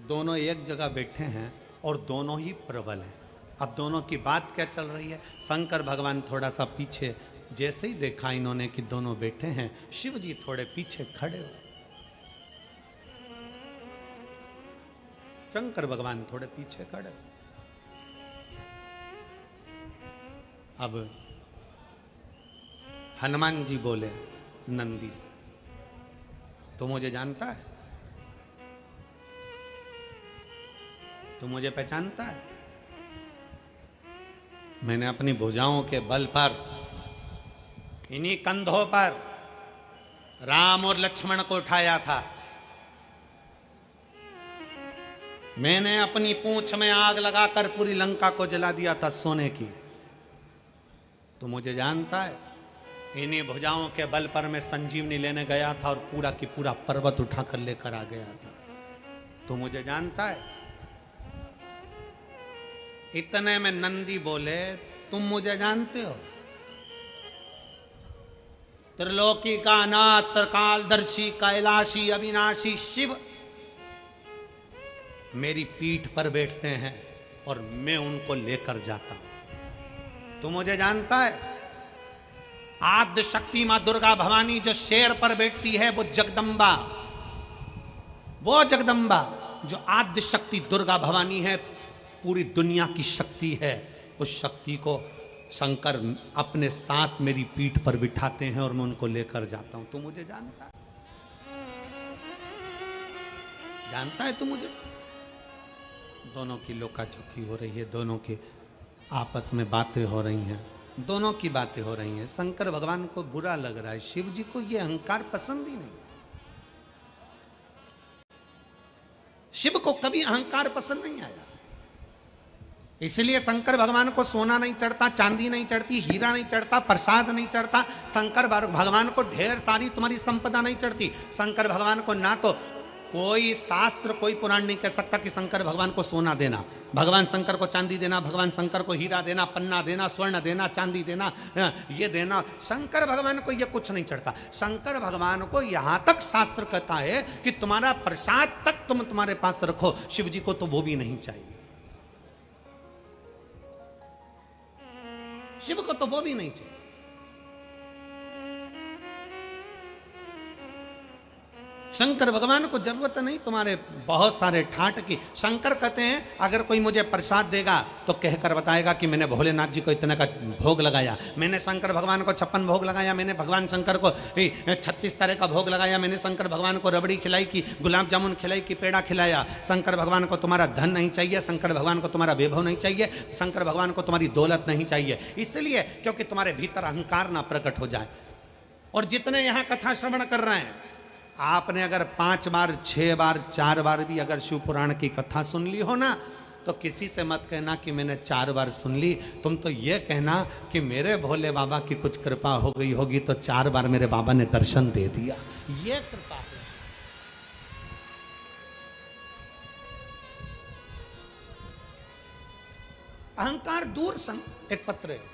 दोनों एक जगह बैठे हैं और दोनों ही प्रबल हैं। अब दोनों की बात क्या चल रही है? शंकर भगवान थोड़ा सा पीछे, जैसे ही देखा इन्होंने कि दोनों बैठे हैं, शिव जी थोड़े पीछे खड़े हुए। शंकर भगवान थोड़े पीछे खड़े। अब हनुमान जी बोले नंदी से, तू मुझे जानता है? तू मुझे पहचानता है? मैंने अपनी भुजाओं के बल पर, इन्हीं कंधों पर राम और लक्ष्मण को उठाया था। मैंने अपनी पूंछ में आग लगाकर पूरी लंका को जला दिया था सोने की। तू मुझे जानता है? इन्हीं भुजाओं के बल पर मैं संजीवनी लेने गया था और पूरा की पूरा पर्वत उठाकर लेकर आ गया था। तू मुझे जानता है? इतने में नंदी बोले, तुम मुझे जानते हो? त्रिलोकी का नाथ, त्रिकालदर्शी, कैलाशी, अविनाशी शिव, मेरी पीठ पर बैठते हैं और मैं उनको लेकर जाता हूं। तू मुझे जानता है, आद्य शक्ति मां दुर्गा भवानी जो शेर पर बैठती है वो जगदम्बा, वो जगदम्बा जो आद्य शक्ति दुर्गा भवानी है, पूरी दुनिया की शक्ति है, उस शक्ति को शंकर अपने साथ मेरी पीठ पर बिठाते हैं और मैं उनको लेकर जाता हूं। तू मुझे जानता है, जानता है तू मुझे। दोनों की लोकाचोकी हो रही है, दोनों की आपस में बातें हो रही हैं, दोनों की बातें हो रही हैं। शंकर भगवान को बुरा लग रहा है, शिव जी को यह अहंकार पसंद ही नहीं। शिव को कभी अहंकार पसंद नहीं आया, इसलिए शंकर भगवान को सोना नहीं चढ़ता, चांदी नहीं चढ़ती, हीरा नहीं चढ़ता, प्रसाद नहीं चढ़ता। शंकर भगवान को ढेर सारी तुम्हारी संपदा नहीं चढ़ती। शंकर भगवान को ना तो कोई शास्त्र, कोई पुराण नहीं कह सकता कि शंकर भगवान को सोना देना, भगवान शंकर को चांदी देना, भगवान शंकर को हीरा देना, पन्ना देना, स्वर्ण देना, चांदी देना, ये देना। शंकर भगवान को ये कुछ नहीं चढ़ता। शंकर भगवान को यहां तक शास्त्र कहता है कि तुम्हारा प्रसाद तक तुम तुम्हारे पास रखो, शिव जी को तो वो भी नहीं चाहिए, शिव को तो वो भी नहीं चाहिए। शंकर भगवान को जरूरत नहीं तुम्हारे बहुत सारे ठाट की। शंकर कहते हैं अगर कोई मुझे प्रसाद देगा तो कहकर बताएगा कि मैंने भोलेनाथ जी को इतने का भोग लगाया, मैंने शंकर भगवान को 56 भोग लगाया, मैंने भगवान शंकर को 36 तरह का भोग लगाया, मैंने शंकर भगवान को रबड़ी खिलाई की, गुलाब जामुन खिलाई की, पेड़ा खिलाया। शंकर भगवान को तुम्हारा धन नहीं चाहिए, शंकर भगवान को तुम्हारा वैभव नहीं चाहिए, शंकर भगवान को तुम्हारी दौलत नहीं चाहिए, इसलिए क्योंकि तुम्हारे भीतर अहंकार ना प्रकट हो जाए। और जितने यहाँ कथा श्रवण कर रहे हैं, आपने अगर 5 बार 6 बार 4 बार भी अगर शिव पुराण की कथा सुन ली हो ना, तो किसी से मत कहना कि मैंने 4 बार सुन ली। तुम तो ये कहना कि मेरे भोले बाबा की कुछ कृपा हो गई होगी तो 4 बार मेरे बाबा ने दर्शन दे दिया, ये कृपा है। अहंकार दूर सन। एक पत्र है,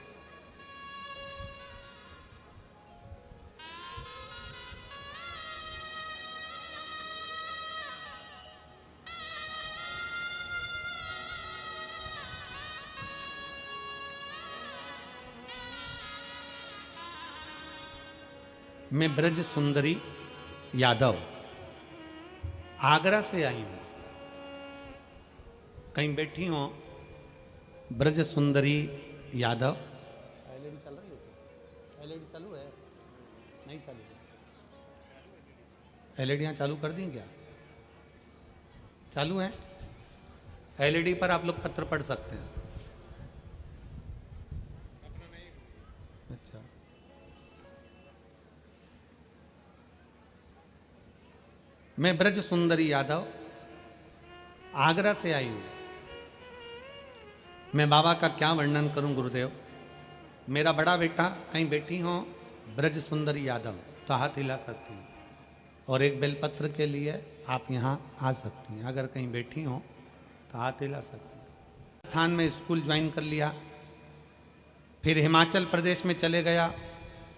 मैं ब्रज सुंदरी यादव आगरा से आई हूं। कहीं बैठी हो ब्रज सुंदरी यादव। एलईडी चल रही है? एलईडी चालू है? नहीं चालू है? एलईडियां चालू कर दी क्या? चालू है? एलईडी पर आप लोग पत्र पढ़ सकते हैं। अच्छा, मैं ब्रज सुंदरी यादव आगरा से आई हूं। मैं बाबा का क्या वर्णन करूं गुरुदेव। मेरा बड़ा बेटा, कहीं बैठी हो ब्रज सुंदरी यादव तो हाथ हिला सकती हैं, और एक बेलपत्र के लिए आप यहाँ आ सकती हैं। अगर कहीं बैठी हो तो हाथ हिला सकती हैं। स्थान में स्कूल ज्वाइन कर लिया, फिर हिमाचल प्रदेश में चले गया,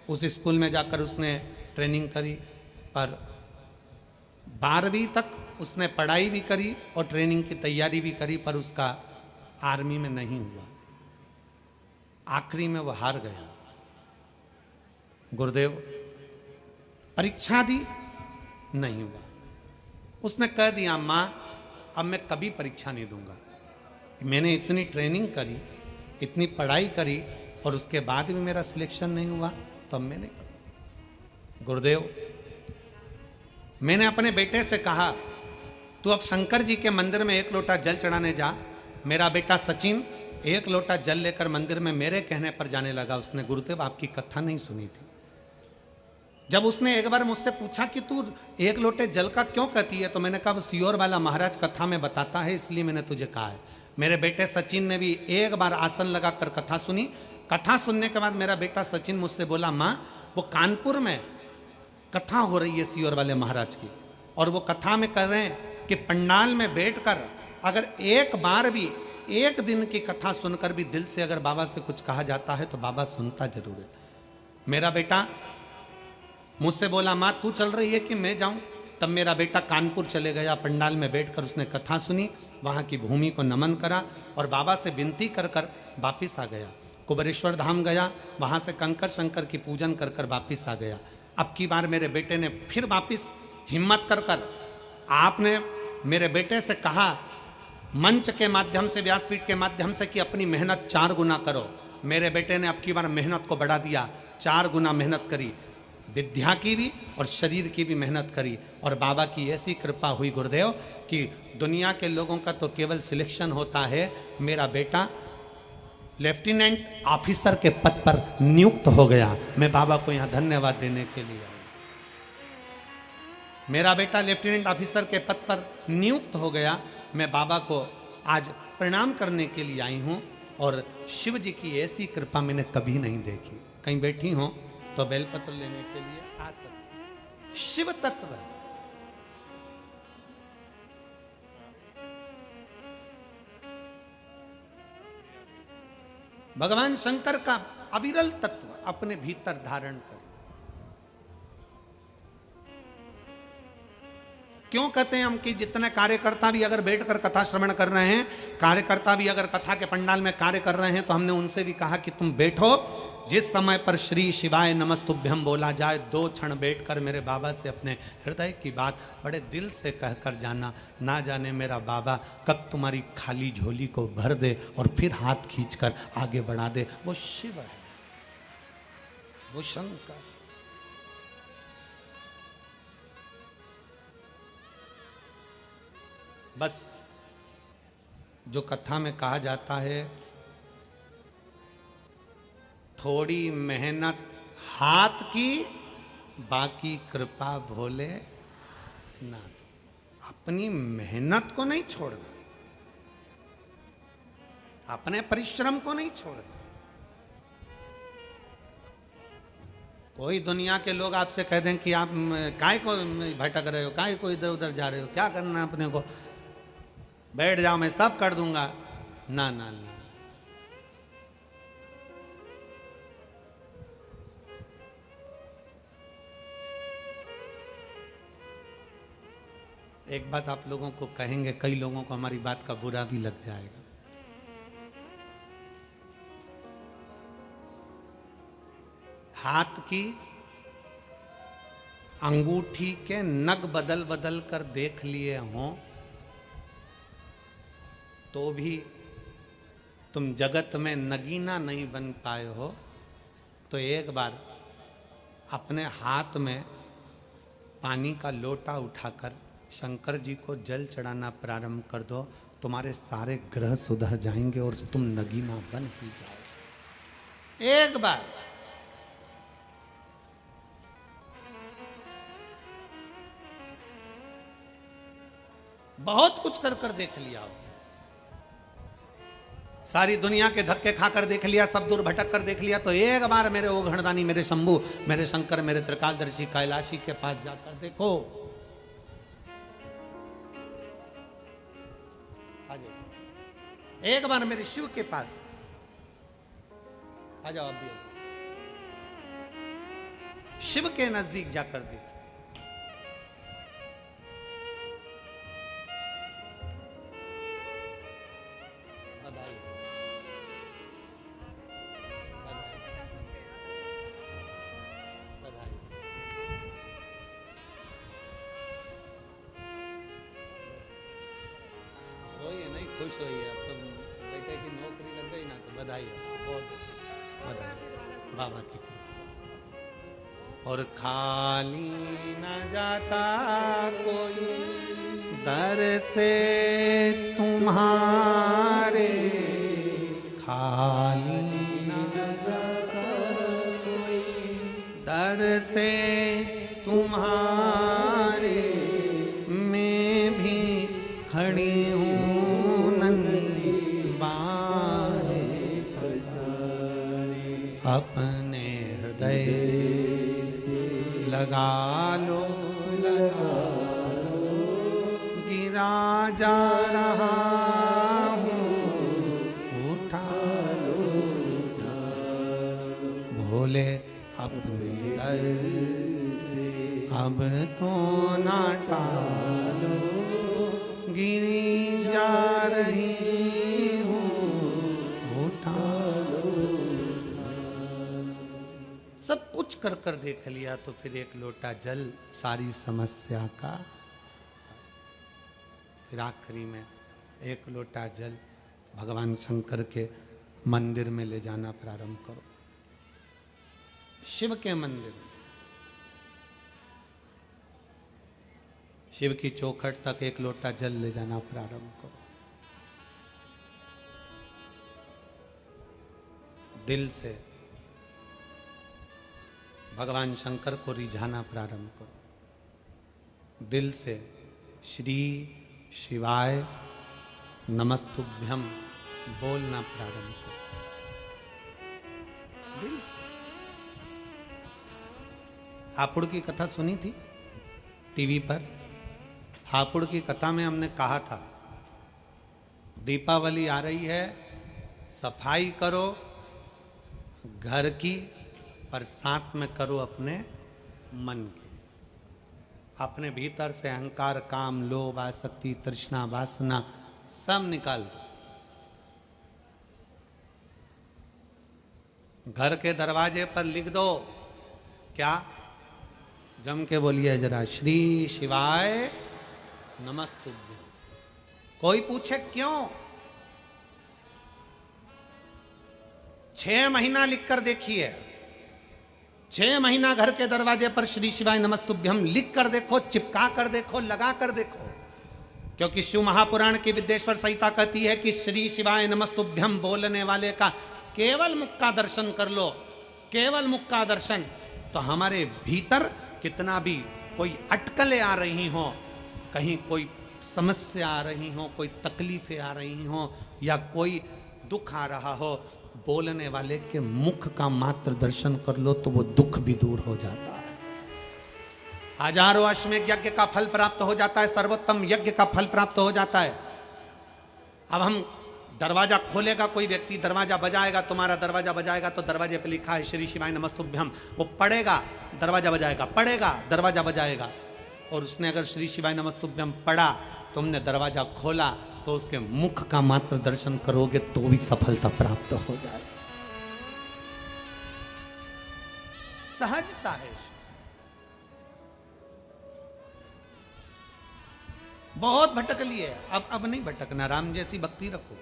उस स्कूल में जाकर उसने ट्रेनिंग करी, पर 12वीं तक उसने पढ़ाई भी करी और ट्रेनिंग की तैयारी भी करी, पर उसका आर्मी में नहीं हुआ। आखिरी में वो हार गया। गुरुदेव परीक्षा दी, नहीं हुआ। उसने कह दिया माँ अब मैं कभी परीक्षा नहीं दूंगा। मैंने इतनी ट्रेनिंग करी, इतनी पढ़ाई करी और उसके बाद भी मेरा सिलेक्शन नहीं हुआ, तो अब मैंने कहा। गुरुदेव मैंने अपने बेटे से कहा तू अब शंकर जी के मंदिर में 1 लोटा जल चढ़ाने जा। मेरा बेटा सचिन 1 लोटा जल लेकर मंदिर में मेरे कहने पर जाने लगा। उसने गुरुदेव आपकी कथा नहीं सुनी थी। जब उसने एक बार मुझसे पूछा कि तू 1 लोटे जल का क्यों कहती है, तो मैंने कहा वो सियोर वाला महाराज कथा में बताता है, इसलिए मैंने तुझे कहा है। मेरे बेटे सचिन ने भी एक बार आसन लगाकर कथा सुनी। कथा सुनने के बाद मेरा बेटा सचिन मुझसे बोला माँ वो कानपुर में कथा हो रही है सियोर वाले महाराज की, और वो कथा में कह रहे हैं कि पंडाल में बैठकर अगर एक बार भी 1 दिन की कथा सुनकर भी दिल से अगर बाबा से कुछ कहा जाता है तो बाबा सुनता जरूर है। मेरा बेटा मुझसे बोला माँ तू चल रही है कि मैं जाऊं। तब मेरा बेटा कानपुर चले गया, पंडाल में बैठकर उसने कथा सुनी वहाँ की भूमि को नमन करा और बाबा से विनती कर कर वापिस आ गया। कुबेरेश्वर धाम गया, वहाँ से कंकर शंकर की पूजन कर कर वापिस आ गया। अब की बार मेरे बेटे ने फिर वापिस हिम्मत कर कर, आपने मेरे बेटे से कहा मंच के माध्यम से, व्यासपीठ के माध्यम से कि अपनी मेहनत 4 गुना करो। मेरे बेटे ने अब की बार मेहनत को बढ़ा दिया, 4 गुना मेहनत करी, विद्या की भी और शरीर की भी मेहनत करी। और बाबा की ऐसी कृपा हुई गुरुदेव कि दुनिया के लोगों का तो केवल सिलेक्शन होता है, मेरा बेटा लेफ्टिनेंट ऑफिसर के पद पर नियुक्त हो गया। मैं बाबा को यहाँ धन्यवाद देने के लिए आया। मेरा बेटा लेफ्टिनेंट ऑफिसर के पद पर नियुक्त हो गया। मैं बाबा को आज प्रणाम करने के लिए आई हूँ और शिव जी की ऐसी कृपा मैंने कभी नहीं देखी। कहीं बैठी हो तो बेलपत्र लेने के लिए आ सकते। शिव तत्व भगवान शंकर का अविरल तत्व अपने भीतर धारण कर। क्यों कहते हैं हम कि जितने कार्यकर्ता भी अगर बैठकर कथा श्रवण कर रहे हैं, कार्यकर्ता भी अगर कथा के पंडाल में कार्य कर रहे हैं, तो हमने उनसे भी कहा कि तुम बैठो, जिस समय पर श्री शिवाय नमस्तुभ्यम बोला जाए 2 क्षण बैठकर मेरे बाबा से अपने हृदय की बात बड़े दिल से कहकर जाना। ना जाने मेरा बाबा कब तुम्हारी खाली झोली को भर दे और फिर हाथ खींचकर आगे बढ़ा दे। वो शिव है, वो शंकर। बस जो कथा में कहा जाता है, थोड़ी मेहनत हाथ की, बाकी कृपा भोले नाथ। अपनी मेहनत को नहीं छोड़ना, अपने परिश्रम को नहीं छोड़ना। कोई दुनिया के लोग आपसे कह दें कि आप काय को भटक रहे हो, काय को इधर उधर जा रहे हो, क्या करना है अपने को, बैठ जाओ मैं सब कर दूंगा। ना ना ना, एक बात आप लोगों को कहेंगे, कई लोगों को हमारी बात का बुरा भी लग जाएगा। हाथ की अंगूठी के नग बदल बदल कर देख लिए हों तो भी तुम जगत में नगीना नहीं बन पाए हो, तो एक बार अपने हाथ में पानी का लोटा उठाकर शंकर जी को जल चढ़ाना प्रारंभ कर दो। तुम्हारे सारे ग्रह सुधर जाएंगे और तुम नगीना बन ही जाओ। एक बार बहुत कुछ कर कर देख लिया, सारी दुनिया के धक्के खाकर देख लिया, सब दूर भटक कर देख लिया, तो एक बार मेरे ओघड़दानी, मेरे शंभू, मेरे शंकर, मेरे त्रिकालदर्शी कैलाशी के पास जाकर देखो। एक बार मेरे शिव के पास आ जाओ, अभी शिव के नजदीक जाकर देखो। खुश हुई है, अब तो बेटे की नौकरी लग गई ना, तो बधाई है, बहुत बधाई बाबा की कृपा। और खाली न जाता कोई दर से तुम्हारे, खाली न जाता कोई दर से तुम्हारे, मैं भी खड़ी हूँ अपने हृदय लगा लो, गिरा जा रहा हूँ, उठा लो, भोले अपने दर से अब तो ना टालो, गिरी जा कर देख लिया तो फिर एक लोटा जल सारी समस्या का। फिर आखिरी में एक लोटा जल भगवान शंकर के मंदिर में ले जाना प्रारंभ करो, शिव के मंदिर में। शिव की चौखट तक एक लोटा जल ले जाना प्रारंभ करो। दिल से भगवान शंकर को रिझाना प्रारंभ करो। दिल से श्री शिवाय नमस्तुभ्यम बोलना प्रारंभ करो। दिल से। हापुड़ की कथा सुनी थी टीवी पर। हापुड़ की कथा में हमने कहा था दीपावली आ रही है, सफाई करो घर की, पर साथ में करो अपने मन की। अपने भीतर से अहंकार, काम, लोभ, आसक्ति, तृष्णा, वासना सब निकाल दो। घर के दरवाजे पर लिख दो, क्या? जम के बोलिए जरा, श्री शिवाय नमस्तुभ्यम। कोई पूछे क्यों? 6 महीना लिख कर देखिए। 6 महीना घर के दरवाजे पर श्री शिवाय नमस्तुभ्यम लिख कर देखो, चिपका कर देखो, लगा कर देखो। क्योंकि शिव महापुराण की विद्येश्वर संहिता कहती है कि श्री शिवाय नमस्तुभ्यम बोलने वाले का केवल मुख का दर्शन कर लो, केवल मुख का दर्शन, तो हमारे भीतर कितना भी कोई अटकलें आ रही हो, कहीं कोई समस्या आ रही हो, कोई तकलीफें आ रही हो, या कोई दुख आ रहा हो, बोलने वाले के मुख का मात्र दर्शन कर लो तो वो दुख भी दूर हो जाता है। हजारों अश्वमेध यज्ञ का फल प्राप्त हो जाता है, सर्वोत्तम यज्ञ का फल प्राप्त हो जाता है। अब हम दरवाजा खोलेगा कोई व्यक्ति, दरवाजा बजाएगा, तुम्हारा दरवाजा बजाएगा तो दरवाजे पे लिखा है श्री शिवाय नमस्तुभ्यम। वो पढ़ेगा, दरवाजा बजाएगा, पढ़ेगा, दरवाजा बजाएगा। और उसने अगर श्री शिवाय नमस्तुभ्यम पढ़ा, तुमने दरवाजा खोला, तो उसके मुख का मात्र दर्शन करोगे तो भी सफलता प्राप्त हो जाए। सहजता है। बहुत भटक लिए, अब नहीं भटकना, राम जैसी भक्ति रखो।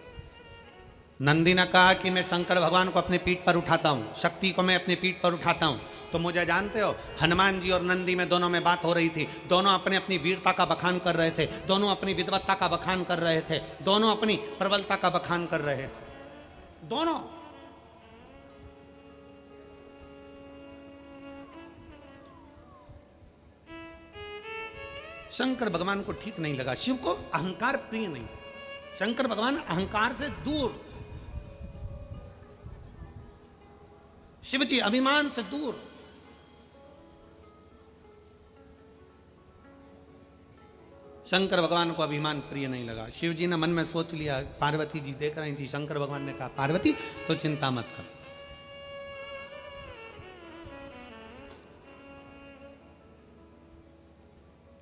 नंदी ने कहा कि मैं शंकर भगवान को अपने पीठ पर उठाता हूं, शक्ति को मैं अपने पीठ पर उठाता हूं। तो मुझे जानते हो, हनुमान जी और नंदी में दोनों में बात हो रही थी। दोनों अपने अपनी वीरता का बखान कर रहे थे, दोनों अपनी विद्वत्ता का बखान कर रहे थे, दोनों अपनी प्रबलता का बखान कर रहे थे। दोनों शंकर भगवान को ठीक नहीं लगा। शिव को अहंकार प्रिय नहीं। शंकर भगवान अहंकार से दूर, शिव जी अभिमान से दूर। शंकर भगवान को अभिमान प्रिय नहीं लगा। शिव जी ने मन में सोच लिया, पार्वती जी देख रही थी, शंकर भगवान ने कहा पार्वती तो चिंता मत कर,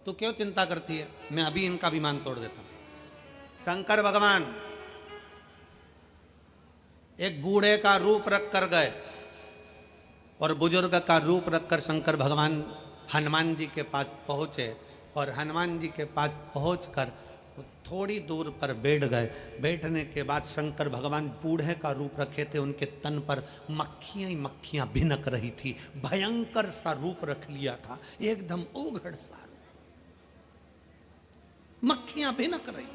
तू क्यों चिंता करती है, मैं अभी इनका अभिमान तोड़ देता हूं। शंकर भगवान एक बूढ़े का रूप रख कर गए और बुजुर्ग का रूप रखकर शंकर भगवान हनुमान जी के पास पहुंचे। और हनुमान जी के पास पहुंचकर थोड़ी दूर पर बैठ गए। बैठने के बाद शंकर भगवान बूढ़े का रूप रखे थे, उनके तन पर मक्खियां ही मक्खियां भिनक रही थी। भयंकर सा रूप रख लिया था, एकदम ओघड़ सा, मक्खियां भिनक रही।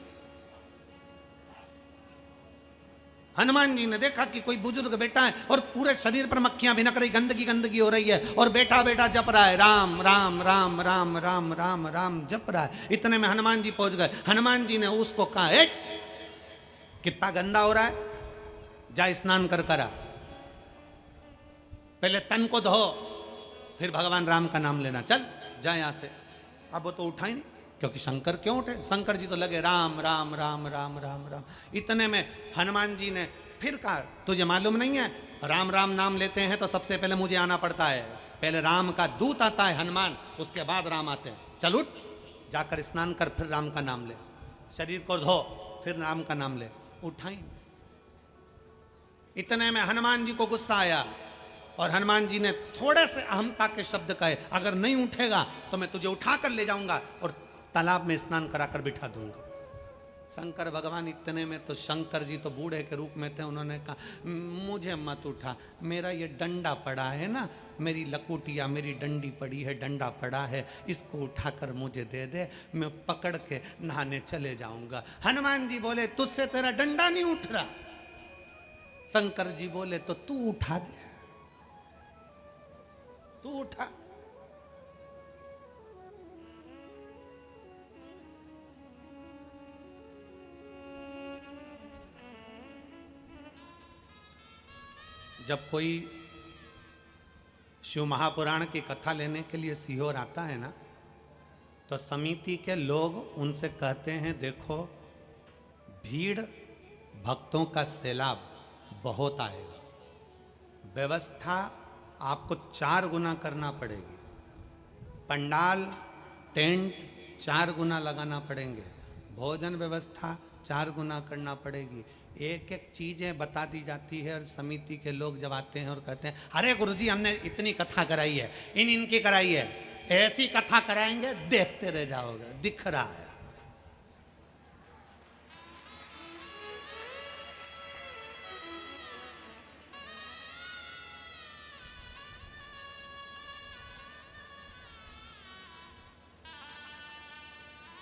हनुमान जी ने देखा कि कोई बुजुर्ग बैठा है और पूरे शरीर पर मक्खियां भिनक रही, गंदगी गंदगी हो रही है, और बैठा बैठा जप रहा है राम राम राम राम राम राम राम जप रहा है। इतने में हनुमान जी पहुंच गए। हनुमान जी ने उसको कहा, ए कितना गंदा हो रहा है, जा स्नान कर करा, पहले तन को धो, फिर भगवान राम का नाम लेना, चल जा यहां से। अब वो तो उठा ही नहीं, क्योंकि शंकर क्यों उठे, शंकर जी तो लगे राम राम राम राम राम राम। इतने में हनुमान जी ने फिर कहा, तुझे मालूम नहीं है, राम राम नाम लेते हैं तो सबसे पहले मुझे आना पड़ता है, पहले राम का दूत आता है हनुमान, उसके बाद राम आते हैं। चल उठ, जाकर स्नान कर, फिर राम का नाम ले, शरीर को धो, फिर राम का नाम ले। उठाई। इतने में हनुमान जी को गुस्सा आया। और हनुमान जी ने थोड़े से अहमता के शब्द कहे, अगर नहीं उठेगा तो मैं तुझे उठाकर ले जाऊंगा और तालाब में स्नान कराकर बिठा दूंगा। शंकर भगवान इतने में तो शंकर जी तो बूढ़े के रूप में थे, उन्होंने कहा मुझे मत उठा, मेरा ये डंडा पड़ा है ना, मेरी लकुटिया मेरी डंडी पड़ी है, डंडा पड़ा है, इसको उठाकर मुझे दे दे, मैं पकड़ के नहाने चले जाऊंगा। हनुमान जी बोले तुझसे तेरा डंडा नहीं उठ रहा। शंकर जी बोले तो तू उठा दे, तू उठा। जब कोई शिव महापुराण की कथा लेने के लिए सीहोर आता है ना, तो समिति के लोग उनसे कहते हैं देखो भीड़ भक्तों का सैलाब बहुत आएगा, व्यवस्था आपको 4 गुना करना पड़ेगी, पंडाल टेंट 4 गुना लगाना पड़ेंगे, भोजन व्यवस्था 4 गुना करना पड़ेगी। एक एक चीजें बता दी जाती है और समिति के लोग जब आते हैं और कहते हैं अरे गुरुजी हमने इतनी कथा कराई है, इनकी कराई है, ऐसी कथा कराएंगे देखते रह जाओगे, दिख रहा है।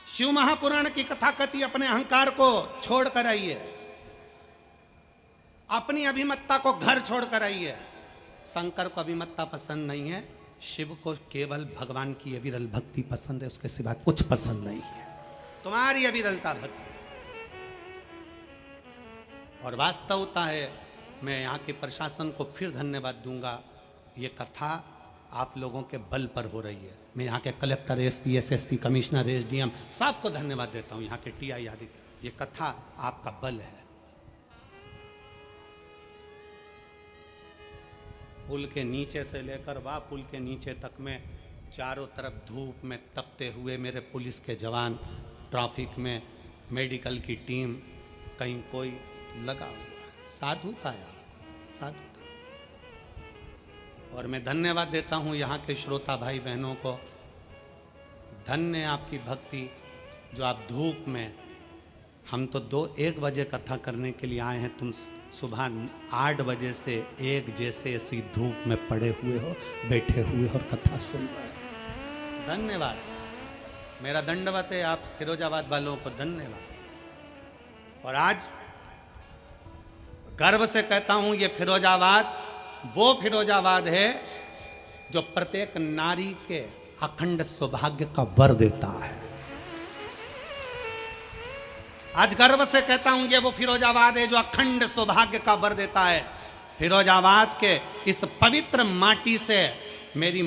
शिव महापुराण की कथा कथी अपने अहंकार को छोड़कर आई है, अपनी अभिमत्ता को घर छोड़कर आई है। शंकर को अभिमत्ता पसंद नहीं है, शिव को केवल भगवान की अविरल भक्ति पसंद है, उसके सिवा कुछ पसंद नहीं है, तुम्हारी अविरलता भक्ति। और वास्तवता है, मैं यहाँ के प्रशासन को फिर धन्यवाद दूंगा, ये कथा आप लोगों के बल पर हो रही है। मैं यहाँ के collector, SP, SSP, commissioner, SDM सबको धन्यवाद देता हूँ, यहाँ के टीआई आदि, ये कथा आपका बल है। पुल के नीचे से लेकर वह पुल के नीचे तक में चारों तरफ धूप में तपते हुए मेरे पुलिस के जवान, ट्रैफिक में मेडिकल की टीम, कहीं कोई लगा हुआ है, साधुता है, साधुता। और मैं धन्यवाद देता हूँ यहाँ के श्रोता भाई बहनों को, धन्य आपकी भक्ति जो आप धूप में, हम तो 2-1 बजे कथा करने के लिए आए हैं, तुम सुबह 8 बजे से 1 जैसे ऐसी धूप में पड़े हुए हो, बैठे हुए हो और कथा सुन रहे हो। धन्यवाद, मेरा दंडवत है आप फिरोजाबाद वालों को, धन्यवाद। और आज गर्व से कहता हूं ये फिरोजाबाद वो फिरोजाबाद है जो प्रत्येक नारी के अखंड सौभाग्य का वर देता है। आज गर्व से कहता हूं ये वो फिरोजाबाद है जो अखंड सौभाग्य का वर देता है। फिरोजाबाद के इस पवित्र माटी से मेरी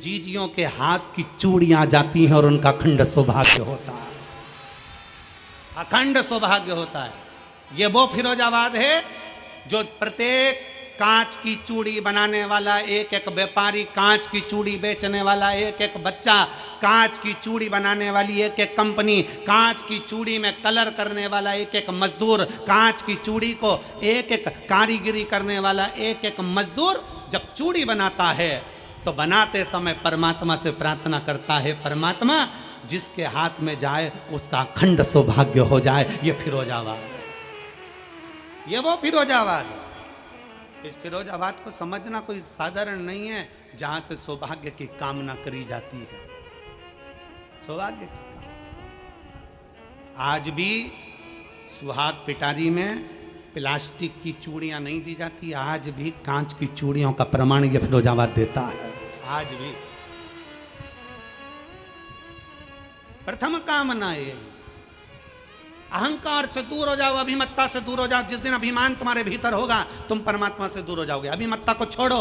जीजियों के हाथ की चूड़ियां जाती हैं और उनका अखंड सौभाग्य होता है, अखंड सौभाग्य होता है। ये वो फिरोजाबाद है जो प्रत्येक कांच की चूड़ी बनाने वाला एक एक व्यापारी, कांच की चूड़ी बेचने वाला एक एक बच्चा, कांच की चूड़ी बनाने वाली एक एक कंपनी, कांच की चूड़ी में कलर करने वाला एक एक मजदूर, कांच की चूड़ी को एक एक कारीगरी करने वाला एक एक मजदूर जब चूड़ी बनाता है तो बनाते समय परमात्मा से प्रार्थना करता है, परमात्मा जिसके हाथ में जाए उसका अखंड सौभाग्य हो जाए। ये फिरोजाबाद है, ये वो फिरोजाबाद है। इस फिरोजाबाद को समझना कोई साधारण नहीं है जहां से सौभाग्य की कामना करी जाती है, सौभाग्य की कामना। आज भी सुहाग पिटारी में प्लास्टिक की चूड़ियां नहीं दी जाती, आज भी कांच की चूड़ियों का प्रमाण यह फिरोजाबाद देता है। आज भी प्रथम कामना है अहंकार से दूर हो जाओ, अभिमत्ता से दूर हो जाओ। जिस दिन अभिमान तुम्हारे भीतर होगा तुम परमात्मा से दूर हो जाओगे। अभिमत्ता को छोड़ो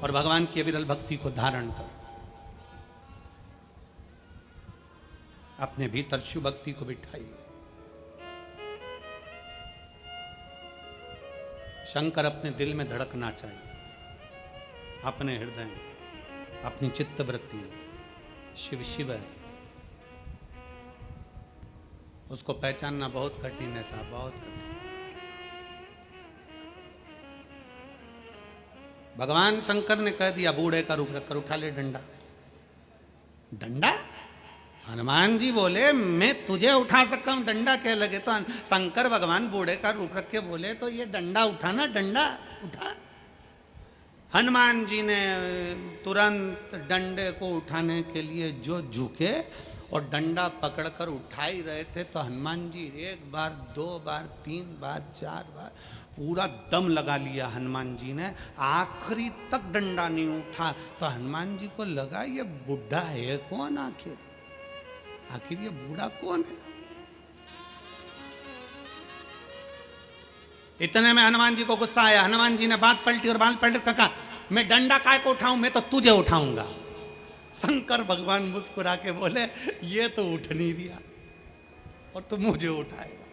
और भगवान की अविरल भक्ति को धारण करो, अपने भीतर शिव भक्ति को बिठाइए। शंकर अपने दिल में धड़कना चाहिए, अपने हृदय में, अपनी चित्तवृत्ति में। शिव शिव है, उसको पहचानना बहुत कठिन है साहब, बहुत कठिन। भगवान शंकर ने कह दिया बूढ़े का रूप रखकर उठा ले डंडा। डंडा? हनुमान जी बोले मैं तुझे उठा सकता हूं, डंडा क्या लगे? तो शंकर भगवान बूढ़े का रूप रख के बोले तो ये डंडा उठाना, डंडा उठा। हनुमान जी ने तुरंत डंडे को उठाने के लिए जो झुके और डंडा पकड़कर उठा ही रहे थे तो हनुमान जी एक बार, दो बार, तीन बार, चार बार पूरा दम लगा लिया हनुमान जी ने, आखिरी तक डंडा नहीं उठा। तो हनुमान जी को लगा ये बुढ़ा है कौन, आखिर ये बूढ़ा कौन है? इतने में हनुमान जी को गुस्सा आया। हनुमान जी ने बात पलटी और बात पलट कर कहा मैं डंडा काय को उठाऊं, मैं तो तुझे उठाऊंगा। शंकर भगवान मुस्कुरा के बोले ये तो उठ नहीं दिया और तू मुझे उठाएगा,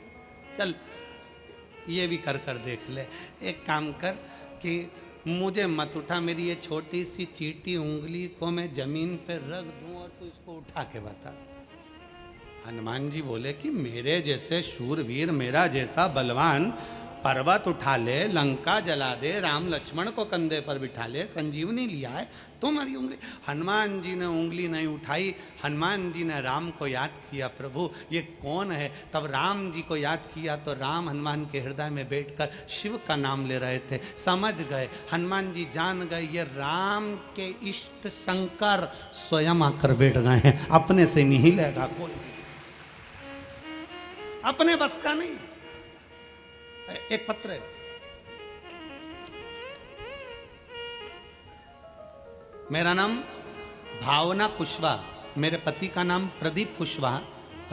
चल ये भी कर कर देख ले। एक काम कर कि मुझे मत उठा, मेरी ये छोटी सी चीटी उंगली को मैं जमीन पे रख दूं और तू इसको उठा के बता। हनुमान जी बोले कि मेरे जैसे शूरवीर, मेरा जैसा बलवान पर्वत उठा ले, लंका जला दे, राम लक्ष्मण को कंधे पर बिठा ले, संजीवनी लिया है, तुम्हारी उंगली। हनुमान जी ने उंगली नहीं उठाई। हनुमान जी ने राम को याद किया, प्रभु ये कौन है? तब राम जी को याद किया तो राम हनुमान के हृदय में बैठकर शिव का नाम ले रहे थे। समझ गए, हनुमान जी जान गए ये राम के इष्ट शंकर स्वयं आकर बैठ गए हैं, अपने से नहीं लेगा कोई, अपने बस का नहीं। एक पत्र है, मेरा नाम भावना कुशवाहा, मेरे पति का नाम प्रदीप कुशवाहा,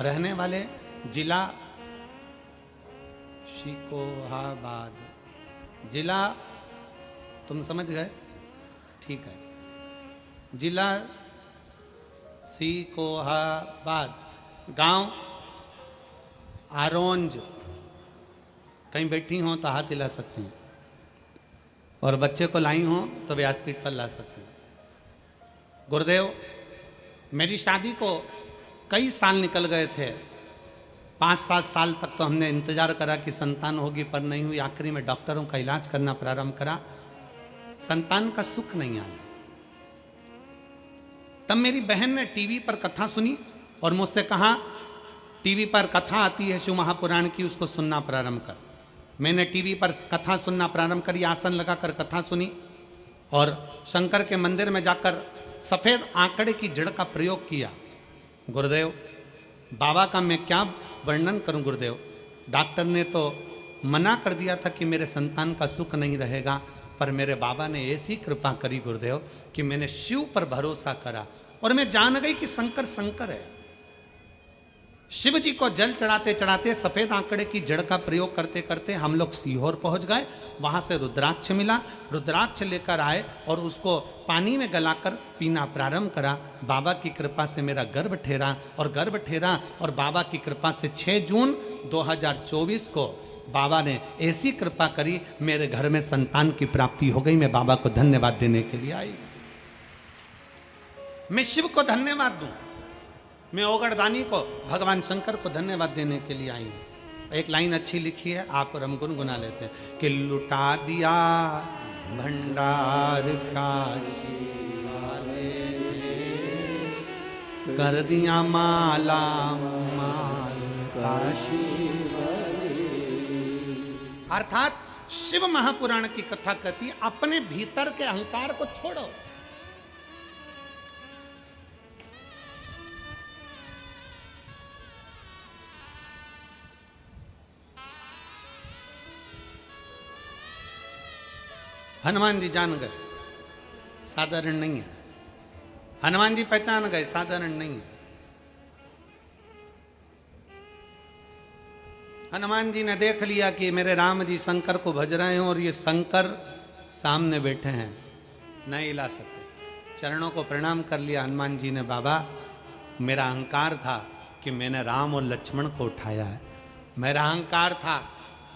रहने वाले जिला शिकोहाबाद, जिला तुम समझ गए, ठीक है, जिला शिकोहाबाद, गांव आरोंज। कहीं बैठी हो तो हाथ हिला सकते हैं और बच्चे को लाई हो तो व्यासपीठ पर ला सकते हैं। गुरुदेव मेरी शादी को कई साल निकल गए थे, 5-7 साल तक तो हमने इंतजार करा कि संतान होगी पर नहीं हुई। आखिरी में डॉक्टरों का इलाज करना प्रारंभ करा, संतान का सुख नहीं आया। तब मेरी बहन ने टीवी पर कथा सुनी और मुझसे कहा टीवी पर कथा आती है शिव महापुराण की, उसको सुनना प्रारंभ कर। मैंने टीवी पर कथा सुनना प्रारंभ करी, आसन लगाकर कथा सुनी और शंकर के मंदिर में जाकर सफेद आंकड़े की जड़ का प्रयोग किया। गुरुदेव बाबा का मैं क्या वर्णन करूं गुरुदेव, डॉक्टर ने तो मना कर दिया था कि मेरे संतान का सुख नहीं रहेगा, पर मेरे बाबा ने ऐसी कृपा करी गुरुदेव कि मैंने शिव पर भरोसा करा और मैं जान गई कि शंकर शंकर है। शिव जी को जल चढ़ाते चढ़ाते सफेद आंकड़े की जड़ का प्रयोग करते करते हम लोग सीहोर पहुंच गए। वहां से रुद्राक्ष मिला, रुद्राक्ष लेकर आए और उसको पानी में गलाकर पीना प्रारंभ करा। बाबा की कृपा से मेरा गर्भ ठहरा और बाबा की कृपा से 6 जून 2024 को बाबा ने ऐसी कृपा करी, मेरे घर में संतान की प्राप्ति हो गई। मैं बाबा को धन्यवाद देने के लिए आई, मैं शिव को धन्यवाद दूं, मैं ओगड़दानी को, भगवान शंकर को धन्यवाद देने के लिए आई हूं। एक लाइन अच्छी लिखी है, आप और हम गुनगुना लेते हैं कि लुटा दिया भंडार काशी वाले ने, कर दिया माला माल काशी वाले। अर्थात शिव महापुराण की कथा कहती अपने भीतर के अहंकार को छोड़ो। हनुमान जी जान गए साधारण नहीं है, हनुमान जी पहचान गए साधारण नहीं है। हनुमान जी ने देख लिया कि मेरे राम जी शंकर को भज रहे हैं और ये शंकर सामने बैठे हैं, नहीं हिला सकते। चरणों को प्रणाम कर लिया हनुमान जी ने। बाबा मेरा अहंकार था कि मैंने राम और लक्ष्मण को उठाया है, मेरा अहंकार था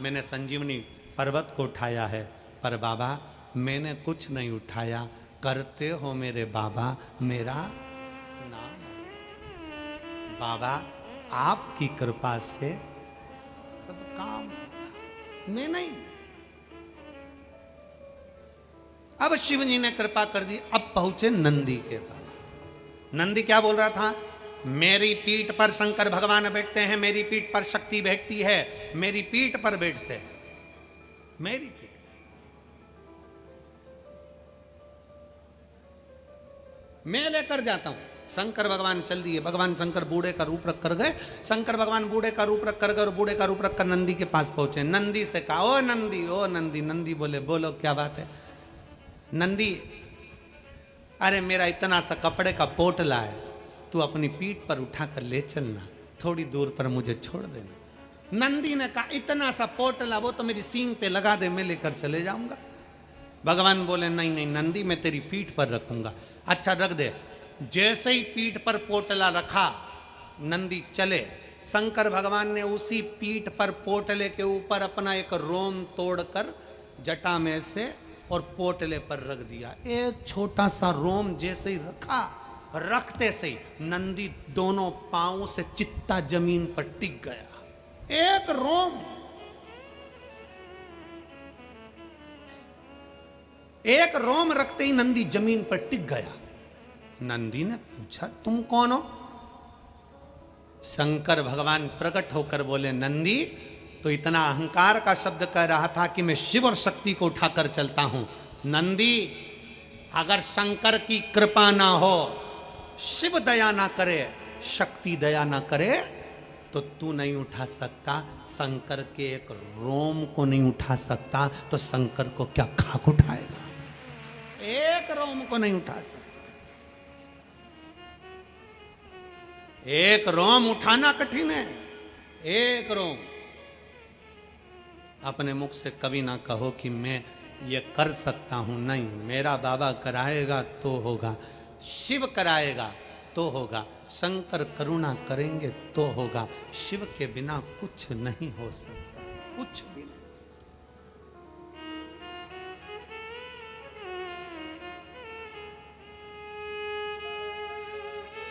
मैंने संजीवनी पर्वत को उठाया है, पर बाबा मैंने कुछ नहीं उठाया, करते हो मेरे बाबा मेरा नाम। बाबा आपकी कृपा से सब काम, मैं नहीं। अब शिव जी ने कृपा कर दी, अब पहुंचे नंदी के पास। नंदी क्या बोल रहा था? मेरी पीठ पर शंकर भगवान बैठते हैं, मेरी पीठ पर शक्ति बैठती है, मेरी पीठ पर बैठते हैं, मेरी पीठ। मैं लेकर जाता हूं। शंकर भगवान चल दिए। भगवान शंकर बूढ़े का रूप रख कर गए। शंकर भगवान बूढ़े का रूप रख कर गए और बूढ़े का रूप रख कर नंदी के पास पहुंचे। नंदी से कहा, ओ नंदी, ओ नंदी। नंदी बोले, बोलो क्या बात है? नंदी, अरे मेरा इतना सा कपड़े का पोटला है, तू अपनी पीठ पर उठाकर ले चलना, थोड़ी दूर पर मुझे छोड़ देना। नंदी ने कहा, इतना सा पोटला, वो तो मेरी सींग पे लगा दे, मैं लेकर चले जाऊंगा। भगवान बोले, नहीं नहीं नंदी, मैं तेरी पीठ पर रखूंगा। अच्छा रख दे। जैसे ही पीठ पर पोटला रखा, नंदी चले। शंकर भगवान ने उसी पीठ पर पोटले के ऊपर अपना एक रोम तोड़कर जटा में से और पोटले पर रख दिया। एक छोटा सा रोम जैसे ही रखा, रखते से नंदी दोनों पांवों से चित्ता जमीन पर टिक गया। एक रोम, एक रोम रखते ही नंदी जमीन पर टिक गया। नंदी ने पूछा, तुम कौन हो? शंकर भगवान प्रकट होकर बोले, नंदी तो इतना अहंकार का शब्द कह रहा था कि मैं शिव और शक्ति को उठाकर चलता हूं। नंदी, अगर शंकर की कृपा ना हो, शिव दया ना करे, शक्ति दया ना करे, तो तू नहीं उठा सकता। शंकर के एक रोम को नहीं उठा सकता, तो शंकर को क्या खाक उठाएगा? एक रोम को नहीं उठा सकता। एक रोम उठाना कठिन है, एक रोम। अपने मुख से कभी ना कहो कि मैं ये कर सकता हूं। नहीं, मेरा बाबा कराएगा तो होगा, शिव कराएगा तो होगा, शंकर करुणा करेंगे तो होगा। शिव के बिना कुछ नहीं हो सकता, कुछ भी नहीं।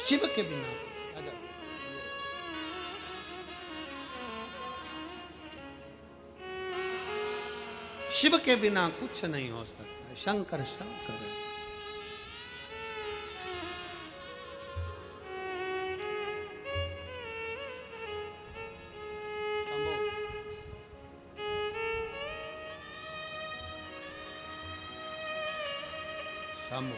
शिव के बिना शिव के बिना कुछ नहीं हो सकता। शंकर शंकर है। शंभु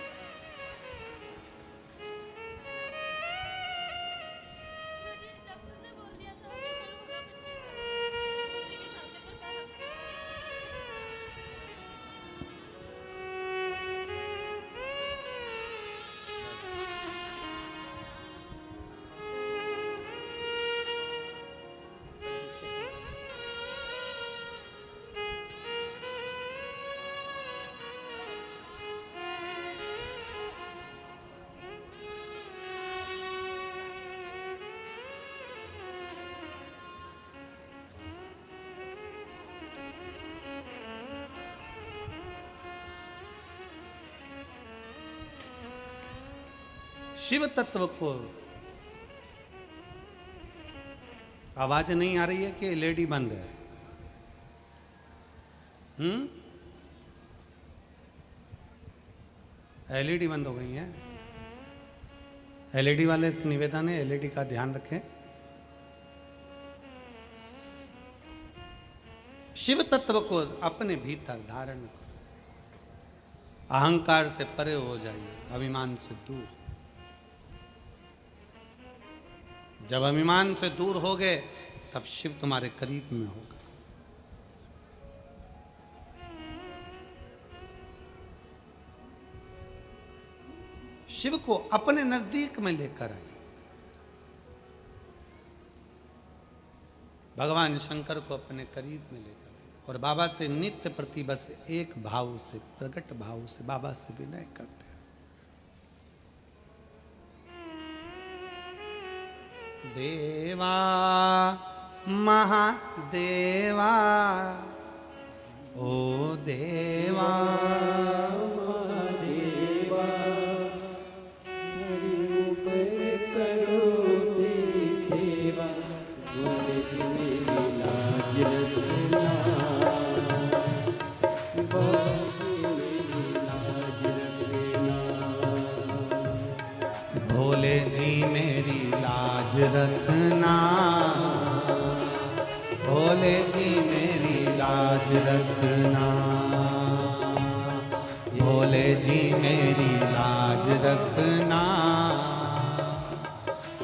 शिव तत्व को आवाज नहीं आ रही है कि एलईडी बंद है? एलईडी बंद हो गई है। एलईडी वाले से निवेदन है, एलईडी का ध्यान रखें। शिव तत्व को अपने भीतर धारण करो। अहंकार से परे हो जाइए, अभिमान से दूर। जब अभिमान से दूर हो गए, तब शिव तुम्हारे करीब में होगा। शिव को अपने नजदीक में लेकर आए। भगवान शंकर को अपने करीब में लेकर आए और बाबा से नित्य प्रति बस एक भाव से, प्रकट भाव से बाबा से विनय करते हैं। देवा महादेवा, ओ देवा महादेवा, सर ऊपर करो तेरी सेवा, गोद मेरी लाज रखना, बाज मेरी लाज रखना, भोले जी मेरी लाज रखना, भोले जी मेरी लाज रखना,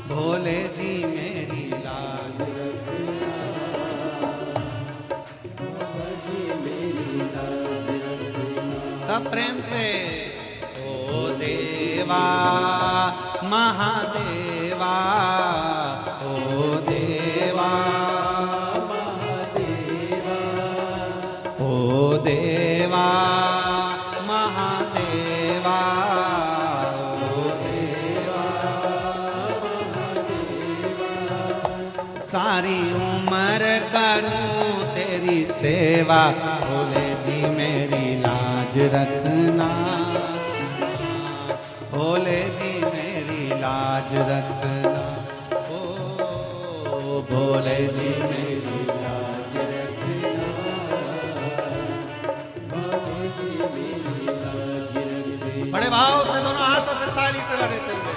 भोले जी मेरी लाज रखना, बाबा जी मेरी लाज रखना। सब प्रेम से। ओ देवा महादेवा, ओ देवा महादेवा, ओ देवा महादेवा, ओ देवा सारी उम्र करूं तेरी सेवा, भोले जी मेरी लाज रखना, भोले जी मेरी लाज रखना, ओ भोले जी मेरी लाज रखना, भोले जी मेरी लाज रखना। बड़े भाव से दोनों हाथों से ताली से देते हुए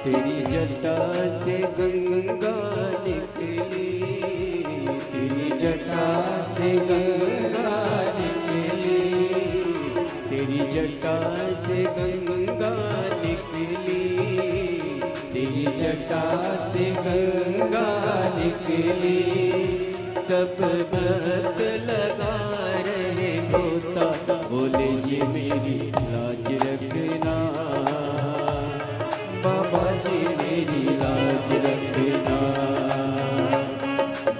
तेरी जटा से गंगा निकली, तेरी जटा से गंगा निकली, तेरी जटा से गंगा निकली, तेरी जटा से गंगा निकली। सब भक्त लगा रहे गोता, बोले जी मेरी लाज रखना, बाबा जी मेरी लाज रखना,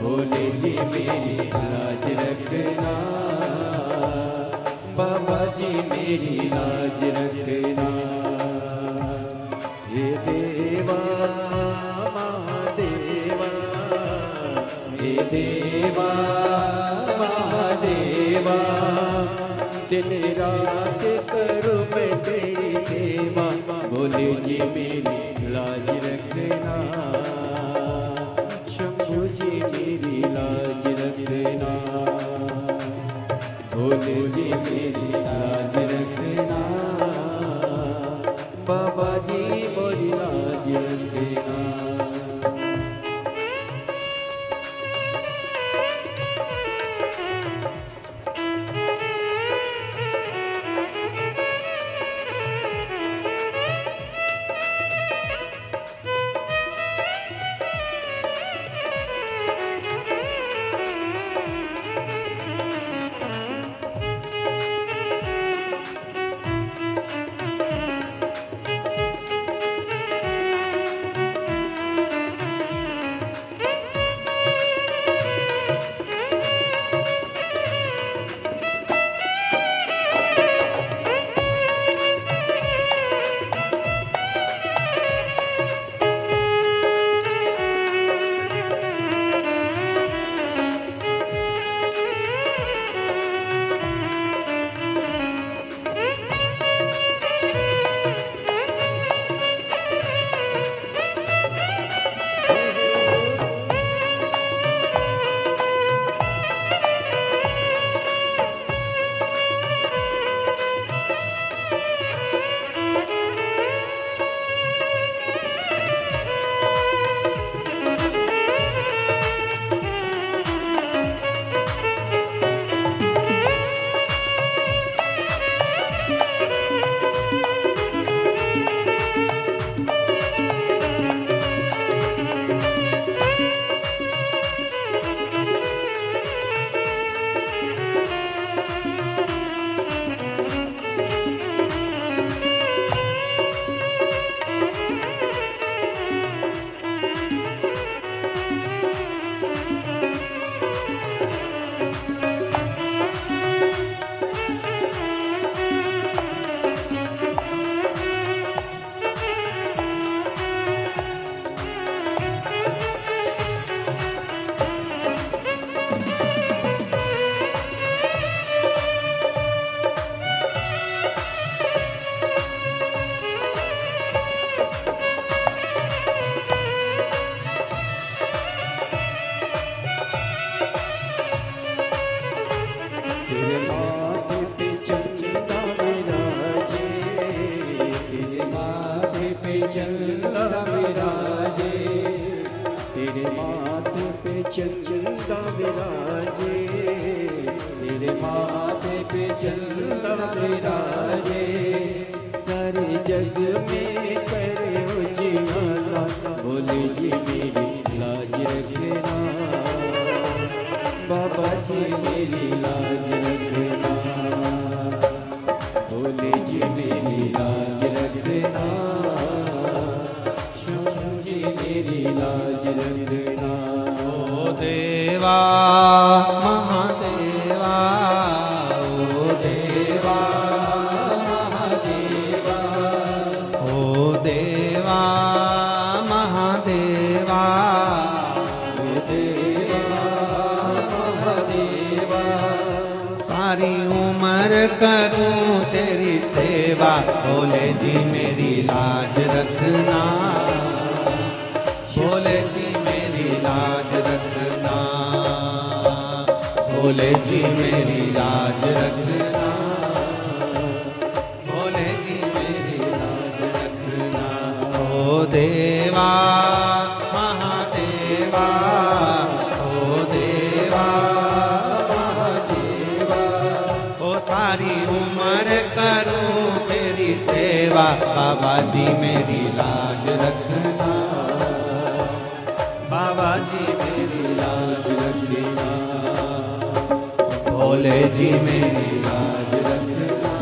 भोले जी मेरी लाज रखना, बाबा जी मेरी लाज रखना। हे देवा महादेवा, हे देवा महादेवा, दिन रात करूं मैं तेरी सेवा, भोले जी मेरी लाज रखना, शंभू जी मेरी लाज रखना, भोले जी मेरी लाज रखना, बाबा जी मेरी लाज रखना। विराजे, तेरे माथे पे चंदा विराजे, तेरे माथे पे चंदा विराजे, सारे जग में करे उजियारा, बोले जी मेरी लाज रखना, बाबा जी मेरी लाज रखना, बोले जी मेरी लाज रखना, श्याम जी मेरी लाज रखना। ओ देवा महादेवा, ओ देवा महादेवा, ओ देवा महादेवा, देवा महादेवा, सारी उम्र करूं तेरी सेवा, बोले जी मेरी लाज रखना, बोले जी मेरी लाज रखना, बोले जी मेरी लाज रखना, बोले जी मेरी लाज रखना। ओ देवा महादेवा, ओ देवा महादेवा, ओ सारी उम्र करूं तेरी सेवा, बाबा जी मेरी लाज रखना, बाबा जी मेरी लाज रखना, भोले जी मेरी लाज रखना,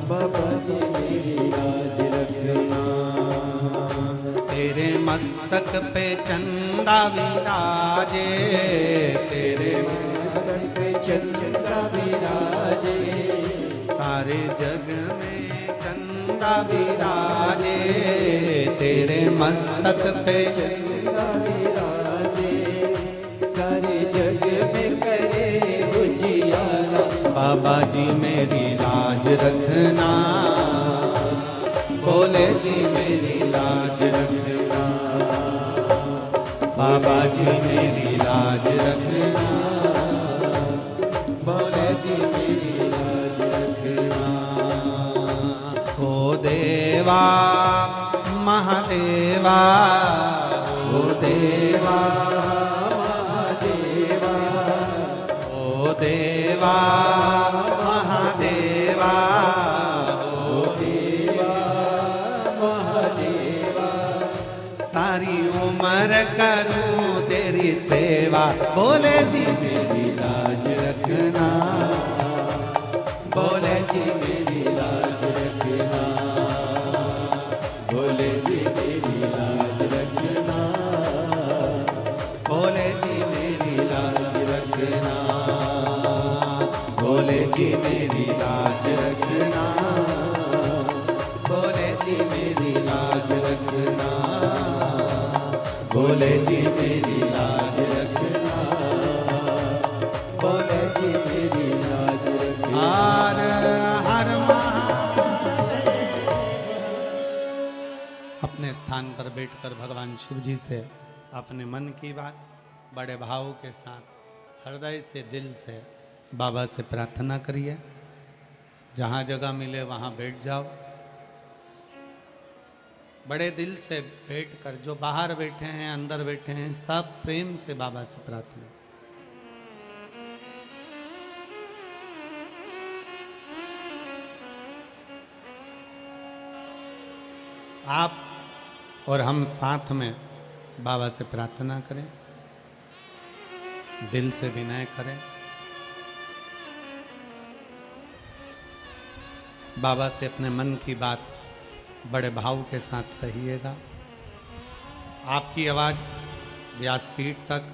बाबा जी मेरी लाज रखना। तेरे मस्तक पे चंदा विराजे, तेरे मस्तक पे चंदा विराजे, सारे जग में चंदा विराजे, तेरे मस्तक पे चंदा विराजे, सारे जग में करे उजियारा, बाबा जी मेरी लाज रखना, भोले जी मेरी लाज रखना, बाबा जी मेरी लाज रखना, भोले जी मेरी लाज रखना। ओ देवा महादेवा, ओ देवा महादेवा, ओ देवा महादेवा, ओ देवा महादेवा, सारी उम्र करूं तेरी सेवा, बोले जी मेरी लाज रखना, बोले जी मेरी लाज रखना, बोले जी मेरी लाज रखना, बोले जी मेरी लाज रखना, बोले जी मेरी लाज रखना, बोले जी मेरी लाज रखना, बोले जी मेरी लाज रखना, बोले जी मेरी लाज रखना। हर हर अपने स्थान पर बैठकर भगवान शिव जी से अपने मन की बात बड़े भाव के साथ हृदय से दिल से बाबा से प्रार्थना करिए। जहाँ जगह मिले वहाँ बैठ जाओ। बड़े दिल से बैठकर, जो बाहर बैठे हैं अंदर बैठे हैं, सब प्रेम से बाबा से प्रार्थना। आप और हम साथ में बाबा से प्रार्थना करें, दिल से विनय करें। बाबा से अपने मन की बात बड़े भाव के साथ कहिएगा। आपकी आवाज़ व्यासपीठ तक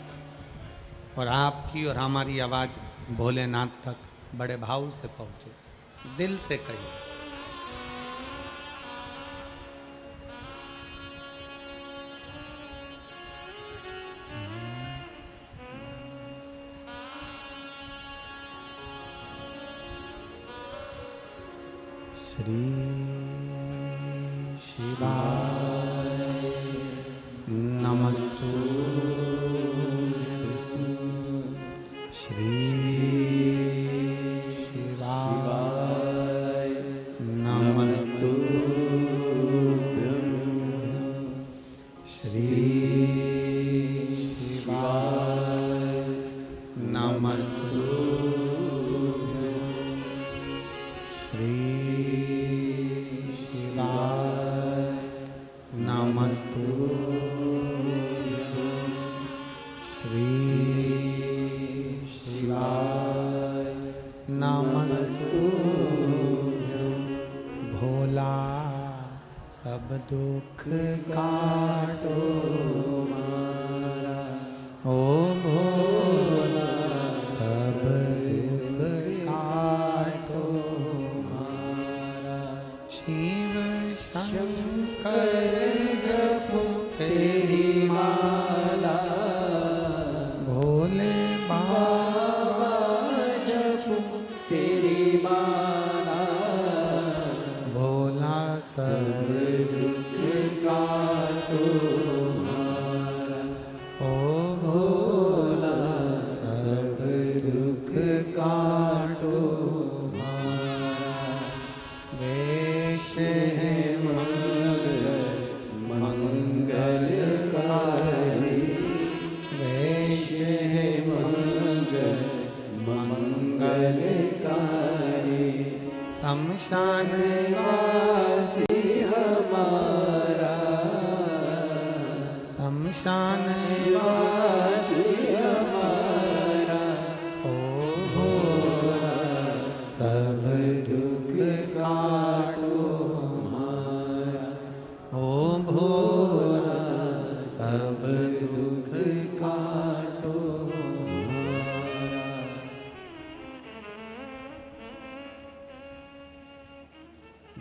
और आपकी और हमारी आवाज़ भोलेनाथ तक बड़े भाव से पहुँचे। दिल से कहिए। श्री शिवाय नमस्तु। श्री शिवाय नमस्तु। नमस्तु श्री शिवाय नमस्तु भोला सब दुख काटो ओ भोला सब दुख काटो शिव शंकर जपो तेरी माला भोले बाबा जपो तेरी माला भोला सब दुख काटो ओ भोला सब दुख काटो वेश है मंगलकारी वेश है मंगलकारी शमशान वासी हमारा शमशान वासी हमारा ओ भोला सब दुख काटो ओ भोला सब दुख काटो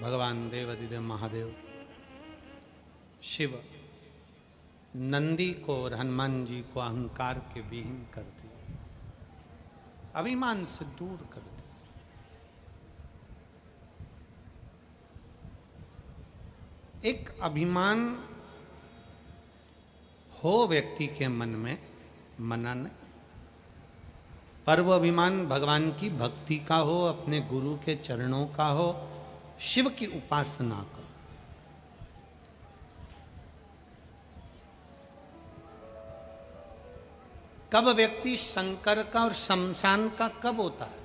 भगवान देवाधिदेव महादेव शिव नंदी को और हनुमान जी को अहंकार के विहीन कर दिया, अभिमान से दूर कर दिया। एक अभिमान हो व्यक्ति के मन में, मना नहीं, पर वो अभिमान भगवान की भक्ति का हो, अपने गुरु के चरणों का हो, शिव की उपासना का। कब व्यक्ति शंकर का और शमशान का कब होता है?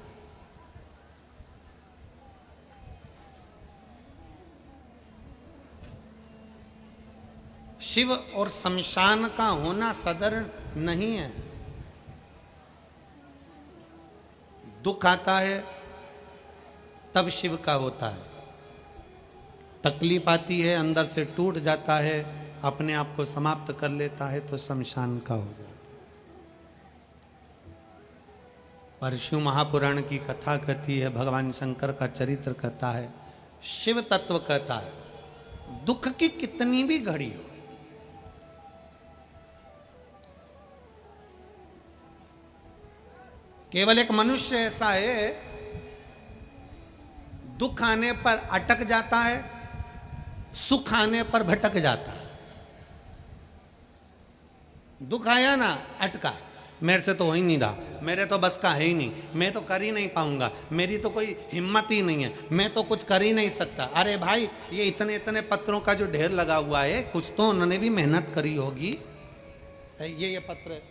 शिव और शमशान का होना साधारण नहीं है। दुख आता है तब शिव का होता है, तकलीफ आती है अंदर से टूट जाता है, अपने आप को समाप्त कर लेता है तो शमशान का हो जाता है। परशु महापुराण की कथा कहती है, भगवान शंकर का चरित्र कहता है, शिव तत्व कहता है, दुख की कितनी भी घड़ी हो, केवल एक मनुष्य ऐसा है दुख आने पर अटक जाता है, सुख आने पर भटक जाता है। दुख आया ना, अटका, मेरे से तो हो ही नहीं रहा, मेरे तो बस का है ही नहीं, मैं तो कर ही नहीं पाऊंगा, मेरी तो कोई हिम्मत ही नहीं है, मैं तो कुछ कर ही नहीं सकता। अरे भाई, ये इतने इतने पत्रों का जो ढेर लगा हुआ है, कुछ तो उन्होंने भी मेहनत करी होगी। ये पत्र है,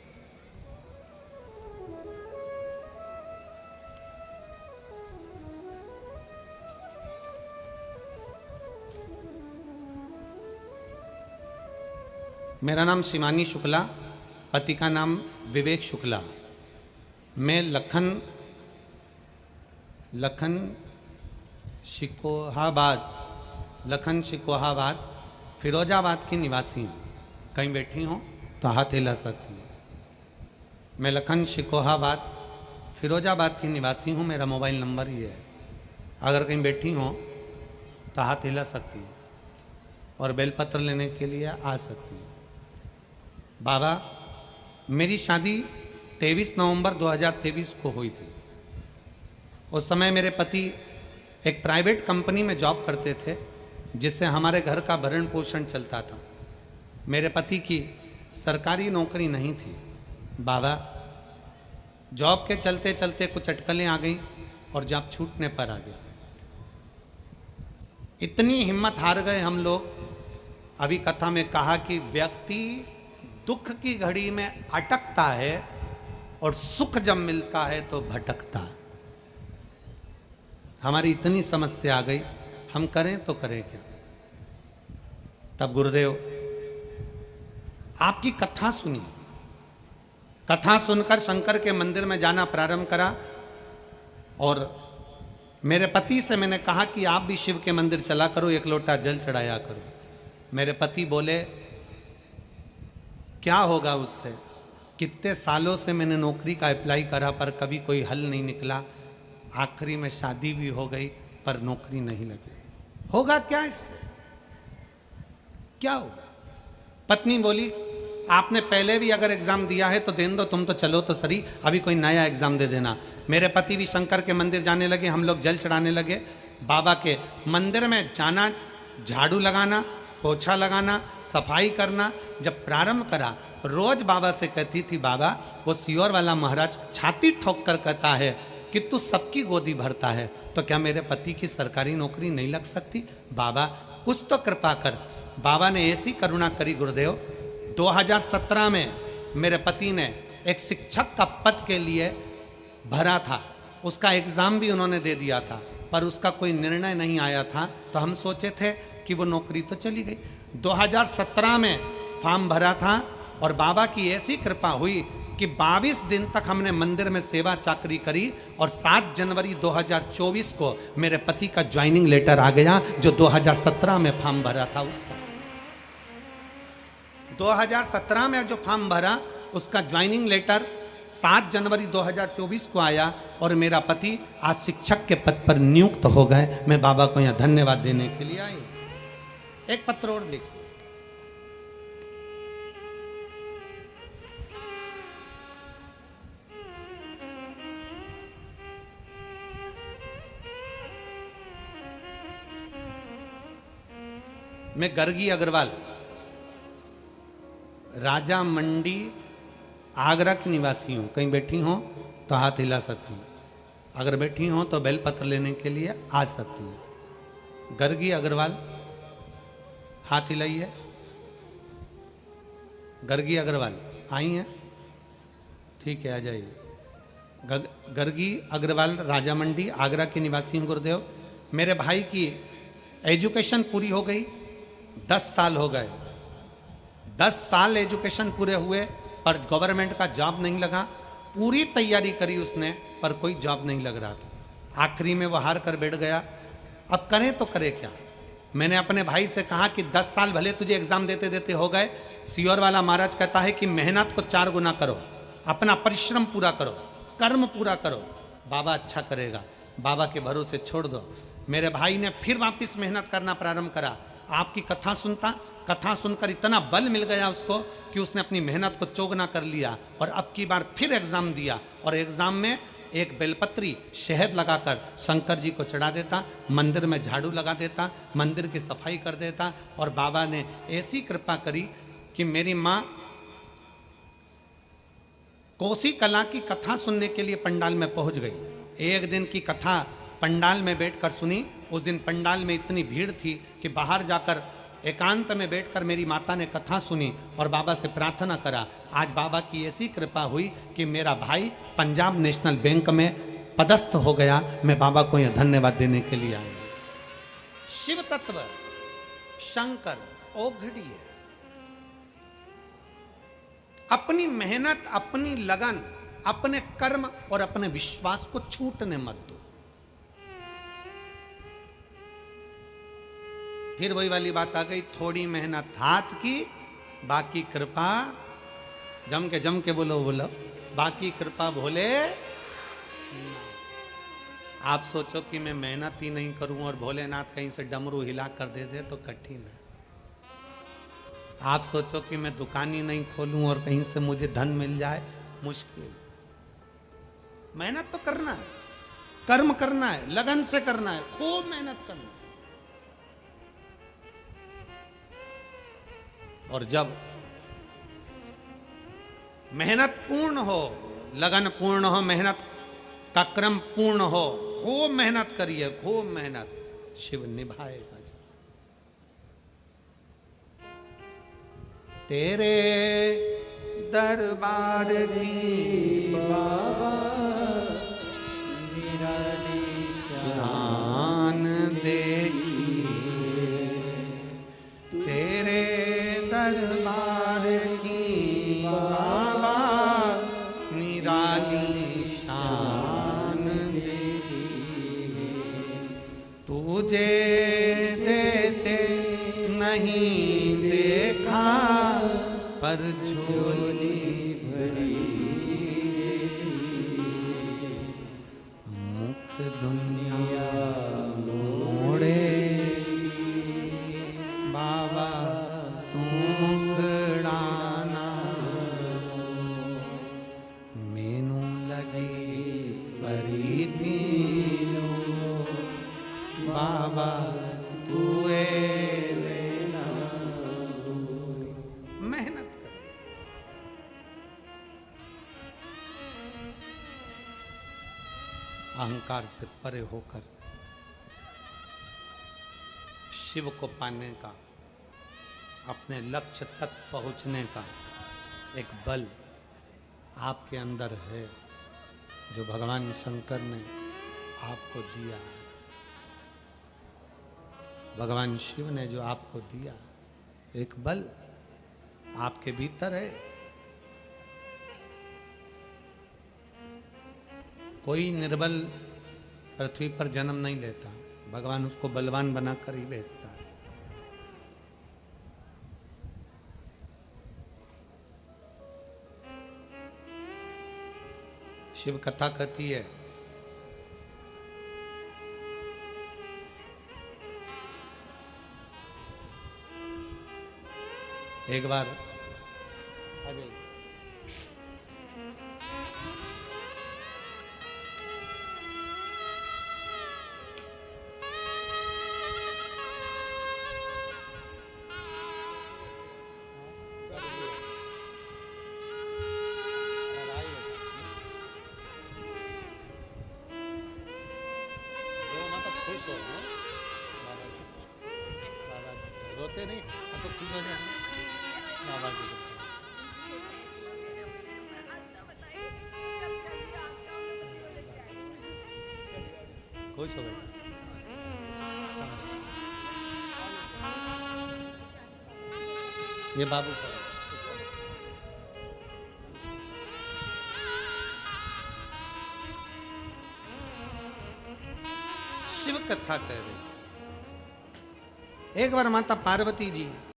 मेरा नाम शिवानी शुक्ला, पति का नाम विवेक शुक्ला। मैं लखन शिकोहाबाद फिरोजाबाद की निवासी हूँ। कहीं बैठी हूँ तो हाथ हिला सकती हूँ। मैं लखन शिकोहाबाद फिरोजाबाद की निवासी हूँ, मेरा मोबाइल नंबर ही है। अगर कहीं बैठी हो तो हाथ हिला सकती है और बेलपत्र लेने के लिए आ सकती है। बाबा, मेरी शादी 23 नवंबर 2023 को हुई थी। उस समय मेरे पति एक प्राइवेट कंपनी में जॉब करते थे, जिससे हमारे घर का भरण पोषण चलता था। मेरे पति की सरकारी नौकरी नहीं थी। बाबा, जॉब के चलते चलते कुछ अटकलें आ गई और जॉब छूटने पर आ गया। इतनी हिम्मत हार गए हम लोग। अभी कथा में कहा कि व्यक्ति दुख की घड़ी में अटकता है और सुख जब मिलता है तो भटकता है। हमारी इतनी समस्या आ गई, हम करें तो करें क्या। तब गुरुदेव आपकी कथा सुनी। कथा सुनकर शंकर के मंदिर में जाना प्रारंभ करा और मेरे पति से मैंने कहा कि आप भी शिव के मंदिर चला करो, एक लोटा जल चढ़ाया करो। मेरे पति बोले क्या होगा उससे, कितने सालों से मैंने नौकरी का अप्लाई करा पर कभी कोई हल नहीं निकला, आखिरी में शादी भी हो गई पर नौकरी नहीं लगी, होगा क्या इससे, क्या होगा। पत्नी बोली आपने पहले भी अगर एग्जाम दिया है तो देन दो, तुम तो चलो तो सही, अभी कोई नया एग्जाम दे देना। मेरे पति भी शंकर के मंदिर जाने लगे, हम लोग जल चढ़ाने लगे। बाबा के मंदिर में जाना, झाड़ू लगाना, पोछा लगाना, सफाई करना जब प्रारंभ करा, रोज बाबा से कहती थी, बाबा वो सियोर वाला महाराज छाती ठोक कर कहता है कि तू सबकी गोदी भरता है, तो क्या मेरे पति की सरकारी नौकरी नहीं लग सकती? बाबा कुछ तो कृपा कर। बाबा ने ऐसी करुणा करी गुरुदेव, 2017 में मेरे पति ने एक शिक्षक का पद के लिए भरा था, उसका एग्ज़ाम भी उन्होंने दे दिया था, पर उसका कोई निर्णय नहीं आया था। तो हम सोचे थे कि वो नौकरी तो चली गई। 2017 में फॉर्म भरा था और बाबा की ऐसी कृपा हुई कि 22 दिन तक हमने मंदिर में सेवा चाकरी करी और 7 जनवरी 2024 को मेरे पति का ज्वाइनिंग लेटर आ गया, जो 2017 में फॉर्म भरा था उसका। 2017 में जो फॉर्म भरा उसका ज्वाइनिंग लेटर 7 जनवरी 2024 को आया और मेरा पति आज शिक्षक के पद पर नियुक्त हो गए। मैं बाबा को यहाँ धन्यवाद देने के लिए आई। एक पत्र और देखिए, मैं गर्गी अग्रवाल, राजा मंडी आगरा की निवासी हूँ। कहीं बैठी हो तो हाथ हिला सकती हूँ, अगर बैठी हो तो बेल पत्र लेने के लिए आ सकती हैं। गर्गी अग्रवाल, हाथ हिलाइए। गर्गी अग्रवाल आई हैं? ठीक है, आ जाइए। गर्गी अग्रवाल, राजा मंडी आगरा की निवासी हूँ गुरुदेव। मेरे भाई की एजुकेशन पूरी हो गई, 10 साल हो गए। 10 साल एजुकेशन पूरे हुए पर गवर्नमेंट का जॉब नहीं लगा। पूरी तैयारी करी उसने पर कोई जॉब नहीं लग रहा था। आखिरी में वो हार कर बैठ गया। अब करें तो करे क्या। मैंने अपने भाई से कहा कि 10 साल भले तुझे एग्जाम देते देते हो गए, सियोर वाला महाराज कहता है कि मेहनत को 4 गुना करो, अपना परिश्रम पूरा करो, कर्म पूरा करो, बाबा अच्छा करेगा, बाबा के भरोसे छोड़ दो। मेरे भाई ने फिर वापस मेहनत करना प्रारंभ करा। आपकी कथा सुनता, कथा सुनकर इतना बल मिल गया उसको कि उसने अपनी मेहनत को चौगुना कर लिया और अब की बार फिर एग्जाम दिया और एग्जाम में एक बेलपत्री शहद लगाकर शंकर जी को चढ़ा देता, मंदिर में झाड़ू लगा देता, मंदिर की सफाई कर देता। और बाबा ने ऐसी कृपा करी कि मेरी माँ कोसी कला की कथा सुनने के लिए पंडाल में पहुंच गई। एक दिन की कथा पंडाल में बैठकर सुनी। उस दिन पंडाल में इतनी भीड़ थी कि बाहर जाकर एकांत में बैठकर मेरी माता ने कथा सुनी और बाबा से प्रार्थना करा। आज बाबा की ऐसी कृपा हुई कि मेरा भाई पंजाब नेशनल बैंक में पदस्थ हो गया। मैं बाबा को यह धन्यवाद देने के लिए आया। शिव तत्व शंकर औघड़ी है। अपनी मेहनत, अपनी लगन, अपने कर्म और अपने विश्वास को छूटने मत दो। फिर वही वाली बात आ गई, थोड़ी मेहनत हाथ की, बाकी कृपा, जम के बोलो बाकी कृपा भोले। आप सोचो कि मैं मेहनत ही नहीं करूं और भोलेनाथ कहीं से डमरू हिला कर दे दे तो कठिन है। आप सोचो कि मैं दुकान ही नहीं खोलूं और कहीं से मुझे धन मिल जाए, मुश्किल। मेहनत तो करना है, कर्म करना है, लगन से करना है, खूब मेहनत करना है। और जब मेहनत पूर्ण हो, लगन पूर्ण हो, मेहनत का क्रम पूर्ण हो, खूब मेहनत करिए, खूब मेहनत, शिव निभाएगा। तेरे दरबार की बाबा शान देखिए, तेरे दरबार की पर झोली भरी मुख दुनिया मोड़े बाबा तू मुखड़ाना मेनू लगी परी दीनो बाबा तू मेहनत कर। अहंकार से परे होकर शिव को पाने का, अपने लक्ष्य तक पहुंचने का एक बल आपके अंदर है, जो भगवान शंकर ने आपको दिया है। भगवान शिव ने जो आपको दिया एक बल आपके भीतर है। कोई निर्बल पृथ्वी पर जन्म नहीं लेता, भगवान उसको बलवान बनाकर ही भेजता है। शिव कथा कहती है एक बार खुश हो बाबा रोते नहीं, तो खुश हो जाए बाबा जी खुश हो गए। ये बाबू का शिव कथा कह रहे। एक बार माता पार्वती जी